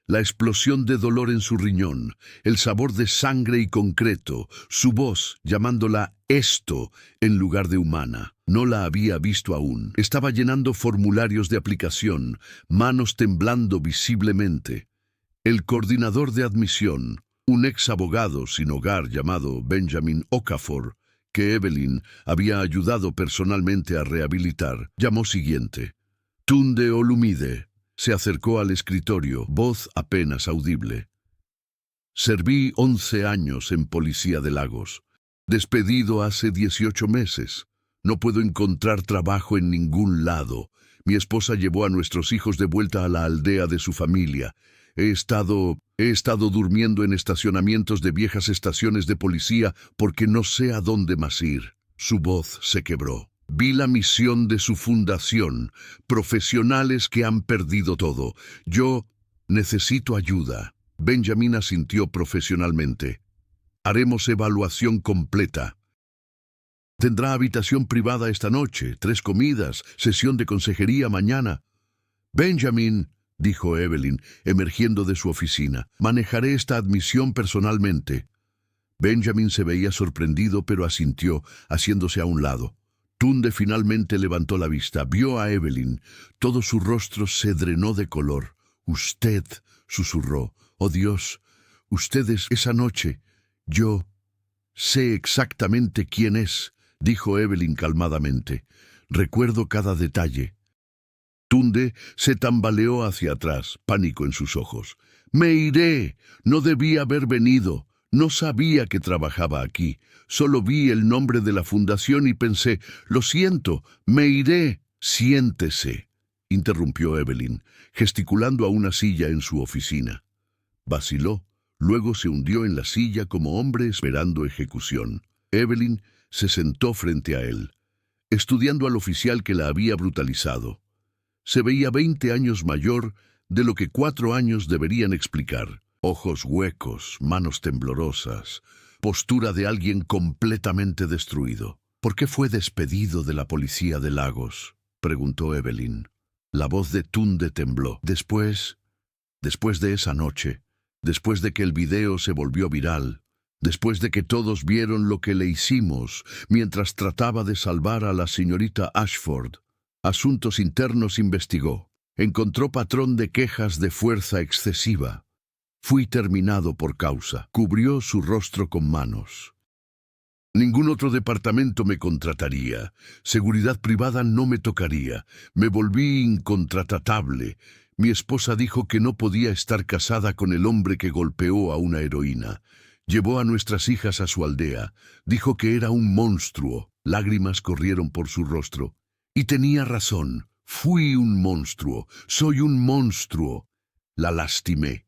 A: La explosión de dolor en su riñón, el sabor de sangre y concreto, su voz llamándola esto en lugar de humana. No la había visto aún. Estaba llenando formularios de aplicación, manos temblando visiblemente. El coordinador de admisión, un ex abogado sin hogar llamado Benjamin Okafor, que Evelyn había ayudado personalmente a rehabilitar, llamó siguiente: Tunde Olumide. Se acercó al escritorio, voz apenas audible. Serví 11 años en Policía de Lagos. Despedido hace 18 meses. No puedo encontrar trabajo en ningún lado. Mi esposa llevó a nuestros hijos de vuelta a la aldea de su familia. He estado durmiendo en estacionamientos de viejas estaciones de policía porque no sé a dónde más ir. Su voz se quebró. Vi la misión de su fundación, profesionales que han perdido todo. Yo necesito ayuda. Benjamin asintió profesionalmente. Haremos evaluación completa. Tendrá habitación privada esta noche, 3 comidas, sesión de consejería mañana. Benjamin, dijo Evelyn, emergiendo de su oficina, manejaré esta admisión personalmente. Benjamin se veía sorprendido, pero asintió, haciéndose a un lado. Tunde finalmente levantó la vista, vio a Evelyn. Todo su rostro se drenó de color. «Usted», susurró. «Oh Dios, ustedes esa noche». «Yo sé exactamente quién es», dijo Evelyn calmadamente. «Recuerdo cada detalle». Tunde se tambaleó hacia atrás, pánico en sus ojos. «Me iré. No debí haber venido. No sabía que trabajaba aquí. Solo vi el nombre de la fundación y pensé, lo siento, me iré». «Siéntese», interrumpió Evelyn, gesticulando a una silla en su oficina. Vaciló, luego se hundió en la silla como hombre esperando ejecución. Evelyn se sentó frente a él, estudiando al oficial que la había brutalizado. Se veía 20 años mayor de lo que 4 años deberían explicar. Ojos huecos, manos temblorosas, postura de alguien completamente destruido. «¿Por qué fue despedido de la Policía de Lagos?», preguntó Evelyn. La voz de Tunde tembló. Después de esa noche, después de que el video se volvió viral, después de que todos vieron lo que le hicimos mientras trataba de salvar a la señorita Ashford, Asuntos Internos investigó. Encontró patrón de quejas de fuerza excesiva. Fui terminado por causa. Cubrió su rostro con manos. Ningún otro departamento me contrataría. Seguridad privada no me tocaría. Me volví incontratable. Mi esposa dijo que no podía estar casada con el hombre que golpeó a una heroína. Llevó a nuestras hijas a su aldea. Dijo que era un monstruo. Lágrimas corrieron por su rostro. Y tenía razón. Fui un monstruo. Soy un monstruo. La lastimé.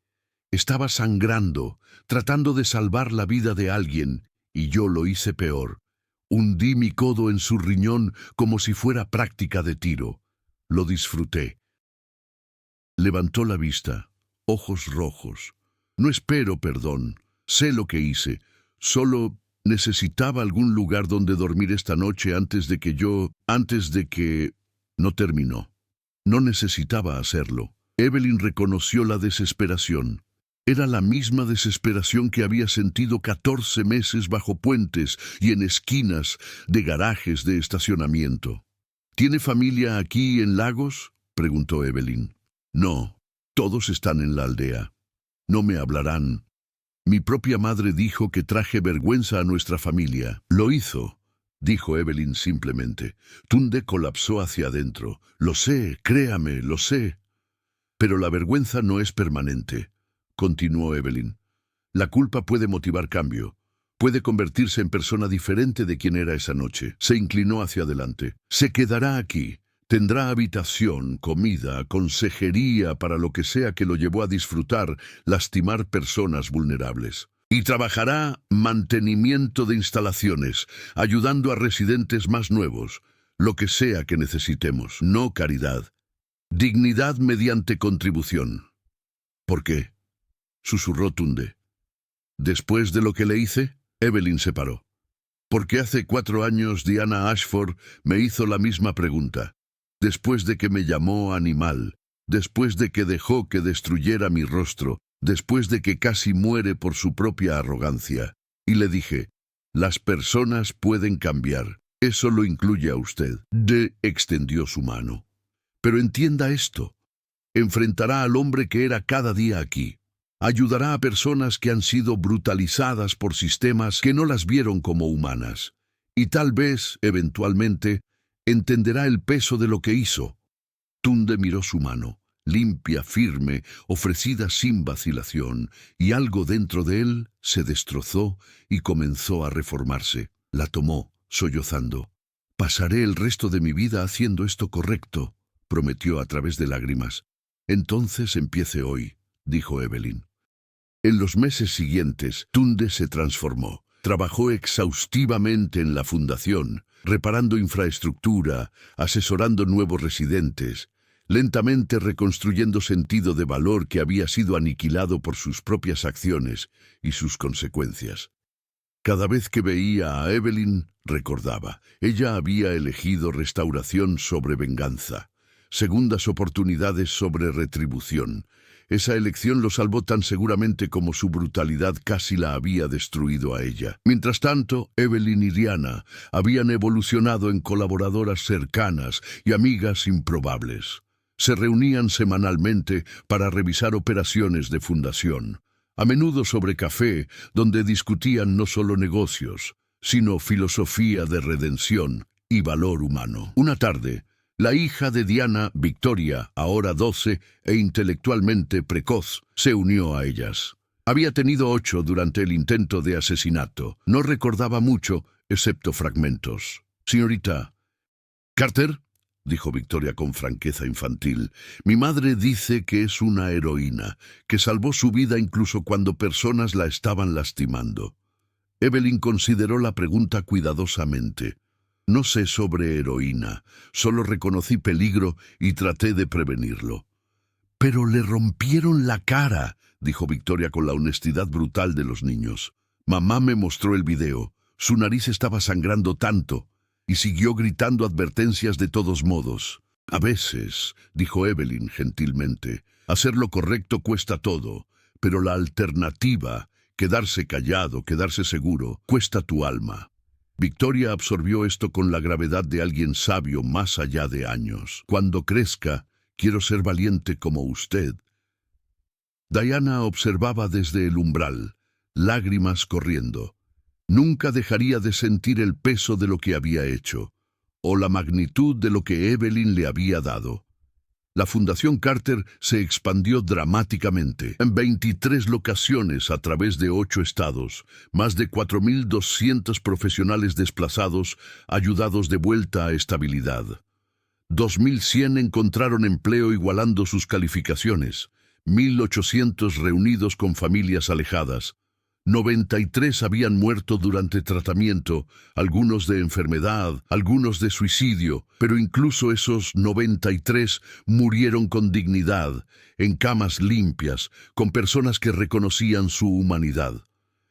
A: Estaba sangrando, tratando de salvar la vida de alguien, y yo lo hice peor. Hundí mi codo en su riñón como si fuera práctica de tiro. Lo disfruté. Levantó la vista, ojos rojos. No espero perdón. Sé lo que hice. Solo necesitaba algún lugar donde dormir esta noche antes de que... No terminó. No necesitaba hacerlo. Evelyn reconoció la desesperación. Era la misma desesperación que había sentido 14 meses bajo puentes y en esquinas de garajes de estacionamiento. ¿Tiene familia aquí en Lagos?, preguntó Evelyn. No, todos están en la aldea. No me hablarán. Mi propia madre dijo que traje vergüenza a nuestra familia. Lo hizo, dijo Evelyn simplemente. Tunde colapsó hacia adentro. Lo sé, créame, lo sé. Pero la vergüenza no es permanente, continuó Evelyn. La culpa puede motivar cambio. Puede convertirse en persona diferente de quien era esa noche. Se inclinó hacia adelante. Se quedará aquí. Tendrá habitación, comida, consejería para lo que sea que lo llevó a disfrutar, lastimar personas vulnerables. Y trabajará mantenimiento de instalaciones, ayudando a residentes más nuevos, lo que sea que necesitemos, no caridad. Dignidad mediante contribución. ¿Por qué?, susurró Tunde. Después de lo que le hice, Evelyn se paró. Porque hace 4 años Diana Ashford me hizo la misma pregunta. Después de que me llamó animal, después de que dejó que destruyera mi rostro, después de que casi muere por su propia arrogancia. Y le dije, las personas pueden cambiar. Eso lo incluye a usted. Extendió su mano. Pero entienda esto. Enfrentará al hombre que era cada día aquí. Ayudará a personas que han sido brutalizadas por sistemas que no las vieron como humanas. Y tal vez, eventualmente, entenderá el peso de lo que hizo. Tunde miró su mano, limpia, firme, ofrecida sin vacilación, y algo dentro de él se destrozó y comenzó a reformarse. La tomó, sollozando. Pasaré el resto de mi vida haciendo esto correcto, prometió a través de lágrimas. Entonces empiece hoy, dijo Evelyn. En los meses siguientes, Tunde se transformó. Trabajó exhaustivamente en la fundación, reparando infraestructura, asesorando nuevos residentes, lentamente reconstruyendo sentido de valor que había sido aniquilado por sus propias acciones y sus consecuencias. Cada vez que veía a Evelyn, recordaba, ella había elegido restauración sobre venganza, segundas oportunidades sobre retribución. Esa elección lo salvó tan seguramente como su brutalidad casi la había destruido a ella. Mientras tanto, Evelyn y Diana habían evolucionado en colaboradoras cercanas y amigas improbables. Se reunían semanalmente para revisar operaciones de fundación, a menudo sobre café, donde discutían no solo negocios, sino filosofía de redención y valor humano. Una tarde, la hija de Diana, Victoria, ahora 12 e intelectualmente precoz, se unió a ellas. Había tenido 8 durante el intento de asesinato. No recordaba mucho, excepto fragmentos. «Señorita Carter», dijo Victoria con franqueza infantil, «mi madre dice que es una heroína, que salvó su vida incluso cuando personas la estaban lastimando». Evelyn consideró la pregunta cuidadosamente. «No sé sobre heroína, solo reconocí peligro y traté de prevenirlo». «Pero le rompieron la cara», dijo Victoria con la honestidad brutal de los niños. «Mamá me mostró el video. Su nariz estaba sangrando tanto». Y siguió gritando advertencias de todos modos. «A veces», dijo Evelyn gentilmente, «hacer lo correcto cuesta todo, pero la alternativa, quedarse callado, quedarse seguro, cuesta tu alma». Victoria absorbió esto con la gravedad de alguien sabio más allá de años. «Cuando crezca, quiero ser valiente como usted». Diana observaba desde el umbral, lágrimas corriendo. Nunca dejaría de sentir el peso de lo que había hecho, o la magnitud de lo que Evelyn le había dado. La Fundación Carter se expandió dramáticamente, en 23 locaciones a través de 8 estados, más de 4.200 profesionales desplazados, ayudados de vuelta a estabilidad. 2.100 encontraron empleo igualando sus calificaciones, 1.800 reunidos con familias alejadas. 93 habían muerto durante tratamiento, algunos de enfermedad, algunos de suicidio, pero incluso esos 93 murieron con dignidad, en camas limpias, con personas que reconocían su humanidad.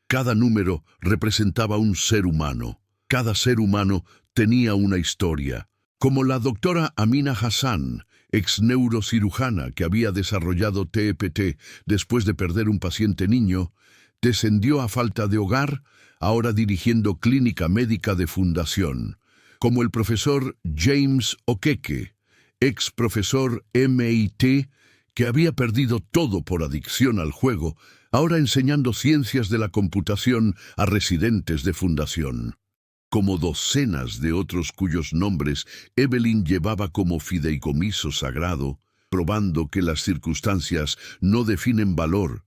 A: Cada número representaba un ser humano. Cada ser humano tenía una historia. Como la doctora Amina Hassan, ex neurocirujana que había desarrollado TEPT después de perder un paciente niño, descendió a falta de hogar, ahora dirigiendo clínica médica de fundación, como el profesor James Okeke, ex profesor MIT, que había perdido todo por adicción al juego, ahora enseñando ciencias de la computación a residentes de fundación. Como docenas de otros cuyos nombres Evelyn llevaba como fideicomiso sagrado, probando que las circunstancias no definen valor,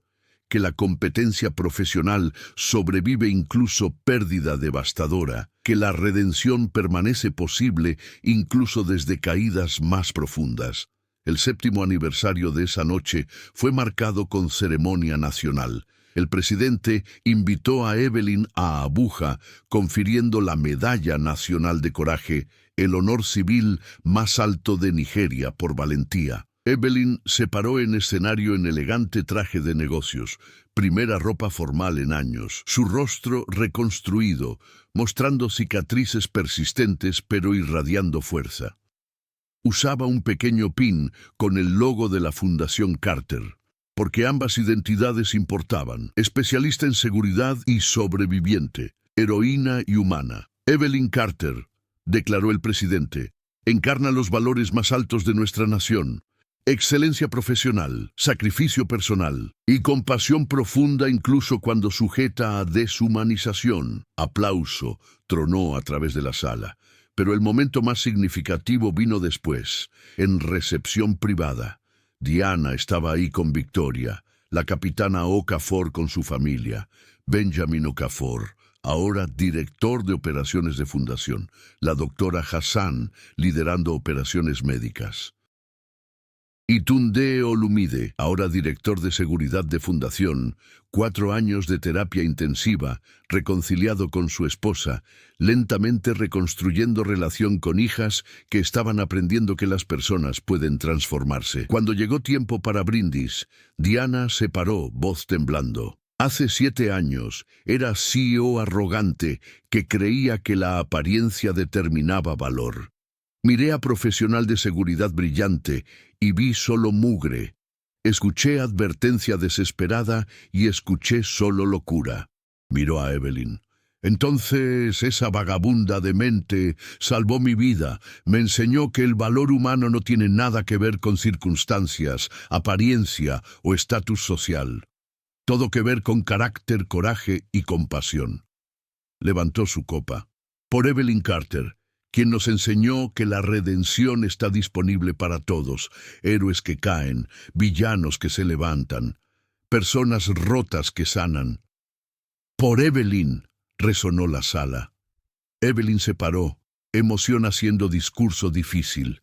A: que la competencia profesional sobrevive incluso pérdida devastadora, que la redención permanece posible incluso desde caídas más profundas. El 7º aniversario de esa noche fue marcado con ceremonia nacional. El presidente invitó a Evelyn a Abuja, confiriendo la Medalla Nacional de Coraje, el honor civil más alto de Nigeria por valentía. Evelyn se paró en escenario en elegante traje de negocios, primera ropa formal en años, su rostro reconstruido, mostrando cicatrices persistentes pero irradiando fuerza. Usaba un pequeño pin con el logo de la Fundación Carter, porque ambas identidades importaban. Especialista en seguridad y sobreviviente, heroína y humana. Evelyn Carter, declaró el presidente, encarna los valores más altos de nuestra nación. Excelencia profesional, sacrificio personal y compasión profunda incluso cuando sujeta a deshumanización. Aplauso tronó a través de la sala. Pero el momento más significativo vino después, en recepción privada. Diana estaba ahí con Victoria, la capitana Okafor con su familia, Benjamin Okafor, ahora director de operaciones de fundación, la doctora Hassan, liderando operaciones médicas. Y Tunde Olumide, ahora director de seguridad de fundación, 4 años de terapia intensiva, reconciliado con su esposa, lentamente reconstruyendo relación con hijas que estaban aprendiendo que las personas pueden transformarse. Cuando llegó tiempo para brindis, Diana se paró, voz temblando. Hace 7 años, era CEO arrogante que creía que la apariencia determinaba valor. Miré a profesional de seguridad brillante y vi solo mugre. Escuché advertencia desesperada y escuché solo locura. Miró a Evelyn. Entonces esa vagabunda demente salvó mi vida, me enseñó que el valor humano no tiene nada que ver con circunstancias, apariencia o estatus social. Todo que ver con carácter, coraje y compasión. Levantó su copa. Por Evelyn Carter, quien nos enseñó que la redención está disponible para todos, héroes que caen, villanos que se levantan, personas rotas que sanan. Por Evelyn, resonó la sala. Evelyn se paró, emoción haciendo discurso difícil.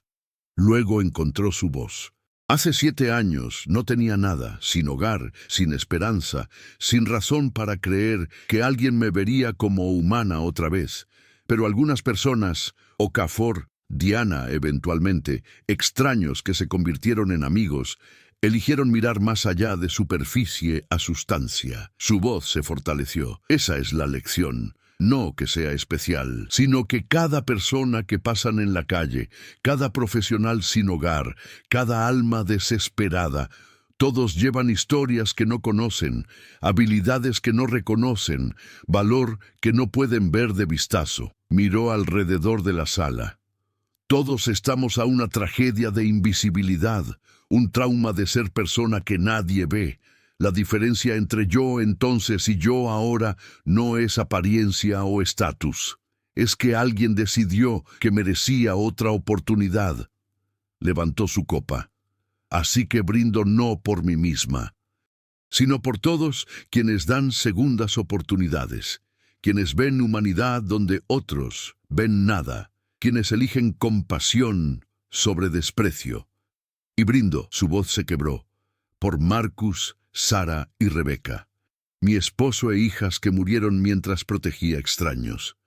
A: Luego encontró su voz. Hace 7 años no tenía nada, sin hogar, sin esperanza, sin razón para creer que alguien me vería como humana otra vez. Pero algunas personas, Okafor, Diana eventualmente, extraños que se convirtieron en amigos, eligieron mirar más allá de superficie a sustancia. Su voz se fortaleció. Esa es la lección. No que sea especial, sino que cada persona que pasan en la calle, cada profesional sin hogar, cada alma desesperada, todos llevan historias que no conocen, habilidades que no reconocen, valor que no pueden ver de vistazo. Miró alrededor de la sala. Todos estamos a una tragedia de invisibilidad, un trauma de ser persona que nadie ve. La diferencia entre yo entonces y yo ahora no es apariencia o estatus. Es que alguien decidió que merecía otra oportunidad. Levantó su copa. Así que brindo no por mí misma, sino por todos quienes dan segundas oportunidades, quienes ven humanidad donde otros ven nada, quienes eligen compasión sobre desprecio. Y brindo, su voz se quebró, por Marcus, Sara y Rebeca, mi esposo e hijas que murieron mientras protegía extraños,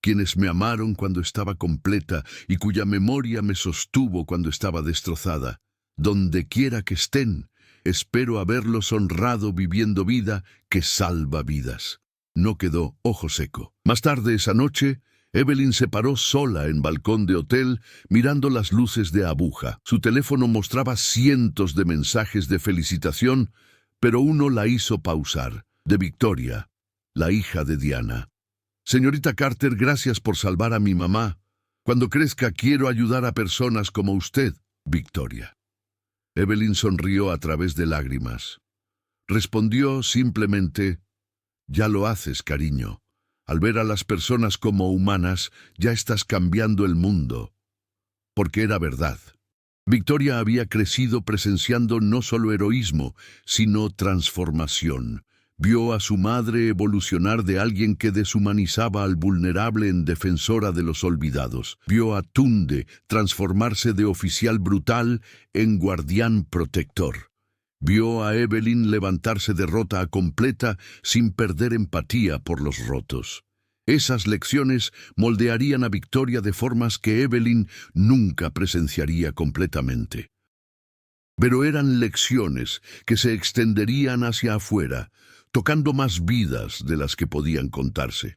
A: quienes me amaron cuando estaba completa y cuya memoria me sostuvo cuando estaba destrozada. Donde quiera que estén, espero haberlos honrado viviendo vida que salva vidas. No quedó ojo seco. Más tarde esa noche, Evelyn se paró sola en balcón de hotel mirando las luces de aguja. Su teléfono mostraba cientos de mensajes de felicitación, pero uno la hizo pausar. De Victoria, la hija de Diana. Señorita Carter, gracias por salvar a mi mamá. Cuando crezca quiero ayudar a personas como usted, Victoria. Evelyn sonrió a través de lágrimas. Respondió simplemente, ya lo haces, cariño. Al ver a las personas como humanas, ya estás cambiando el mundo. Porque era verdad. Victoria había crecido presenciando no solo heroísmo, sino transformación. Vio a su madre evolucionar de alguien que deshumanizaba al vulnerable en defensora de los olvidados. Vio a Tunde transformarse de oficial brutal en guardián protector. Vio a Evelyn levantarse de rota completa sin perder empatía por los rotos. Esas lecciones moldearían a Victoria de formas que Evelyn nunca presenciaría completamente. Pero eran lecciones que se extenderían hacia afuera, tocando más vidas de las que podían contarse.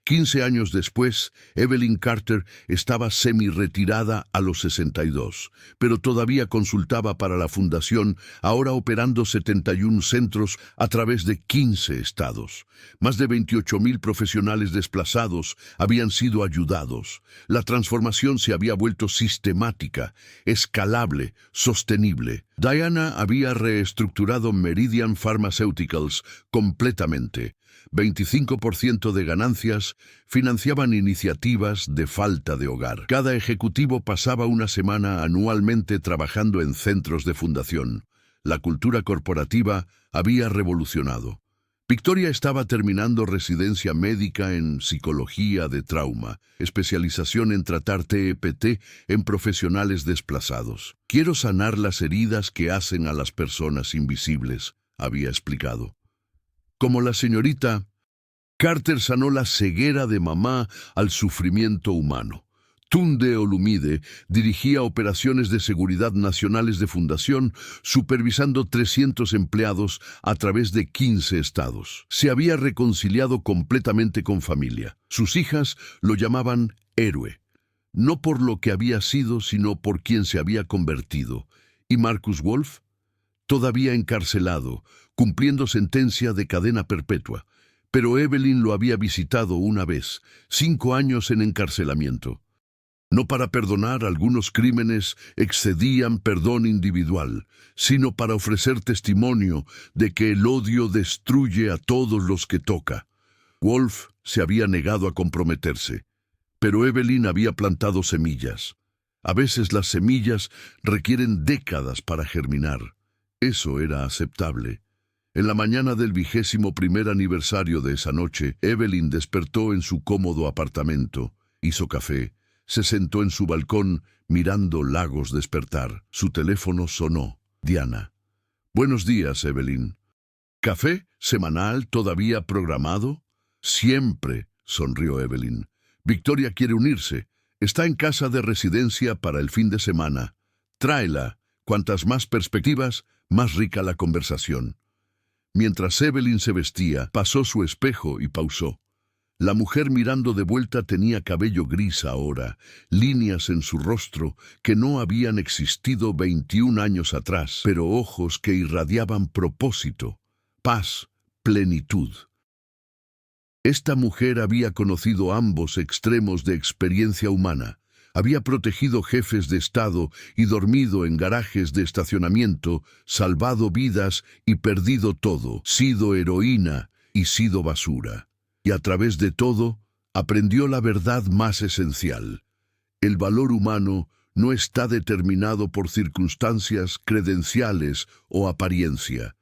A: 15 años después, Evelyn Carter estaba semi-retirada a los 62, pero todavía consultaba para la fundación, ahora operando 71 centros a través de 15 estados. Más de 28,000 profesionales desplazados habían sido ayudados. La transformación se había vuelto sistemática, escalable, sostenible. Diana había reestructurado Meridian Pharmaceuticals completamente. 25% de ganancias financiaban iniciativas de falta de hogar. Cada ejecutivo pasaba una semana anualmente trabajando en centros de fundación. La cultura corporativa había revolucionado. Victoria estaba terminando residencia médica en psicología de trauma, especialización en tratar TEPT en profesionales desplazados. Quiero sanar las heridas que hacen a las personas invisibles, había explicado. Como la señorita Carter sanó la ceguera de mamá al sufrimiento humano. Tunde Olumide dirigía operaciones de seguridad nacionales de fundación, supervisando 300 empleados a través de 15 estados. Se había reconciliado completamente con familia. Sus hijas lo llamaban héroe, no por lo que había sido, sino por quien se había convertido. ¿Y Marcus Wolf? Todavía encarcelado, cumpliendo sentencia de cadena perpetua. Pero Evelyn lo había visitado una vez, 5 años en encarcelamiento. No para perdonar algunos crímenes excedían perdón individual, sino para ofrecer testimonio de que el odio destruye a todos los que toca. Wolf se había negado a comprometerse, pero Evelyn había plantado semillas. A veces las semillas requieren décadas para germinar. Eso era aceptable. En la mañana del 21º aniversario de esa noche, Evelyn despertó en su cómodo apartamento, hizo café, se sentó en su balcón mirando lagos despertar. Su teléfono sonó. Diana. Buenos días, Evelyn. ¿Café semanal todavía programado? Siempre, sonrió Evelyn. Victoria quiere unirse. Está en casa de residencia para el fin de semana. Tráela. Cuantas más perspectivas, más rica la conversación. Mientras Evelyn se vestía, pasó su espejo y pausó. La mujer mirando de vuelta tenía cabello gris ahora, líneas en su rostro que no habían existido 21 años atrás, pero ojos que irradiaban propósito, paz, plenitud. Esta mujer había conocido ambos extremos de experiencia humana. Había protegido jefes de Estado y dormido en garajes de estacionamiento, salvado vidas y perdido todo, sido heroína y sido basura. Y a través de todo, aprendió la verdad más esencial. El valor humano no está determinado por circunstancias, credenciales o apariencia.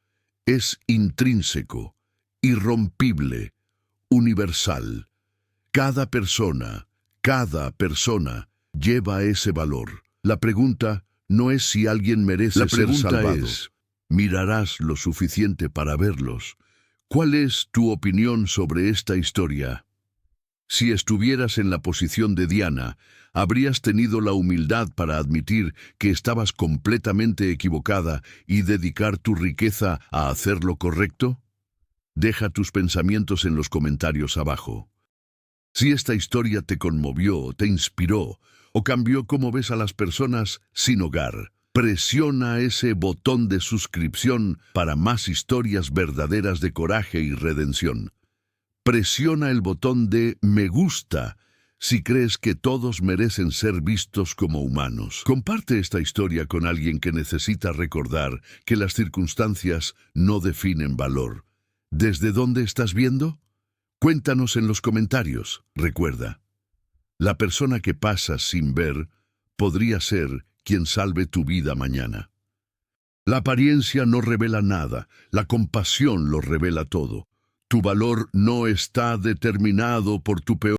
A: Es intrínseco, irrompible, universal. Cada persona lleva ese valor. La pregunta no es si alguien merece ser salvado. ¿Mirarás lo suficiente para verlos? ¿Cuál es tu opinión sobre esta historia? Si estuvieras en la posición de Diana, ¿habrías tenido la humildad para admitir que estabas completamente equivocada y dedicar tu riqueza a hacer lo correcto? Deja tus pensamientos en los comentarios abajo. Si esta historia te conmovió, te inspiró o cambió cómo ves a las personas sin hogar, presiona ese botón de suscripción para más historias verdaderas de coraje y redención. Presiona el botón de me gusta si crees que todos merecen ser vistos como humanos. Comparte esta historia con alguien que necesita recordar que las circunstancias no definen valor. ¿Desde dónde estás viendo? Cuéntanos en los comentarios. Recuerda, la persona que pasas sin ver podría ser quien salve tu vida mañana. La apariencia no revela nada, la compasión lo revela todo. Tu valor no está determinado por tu peor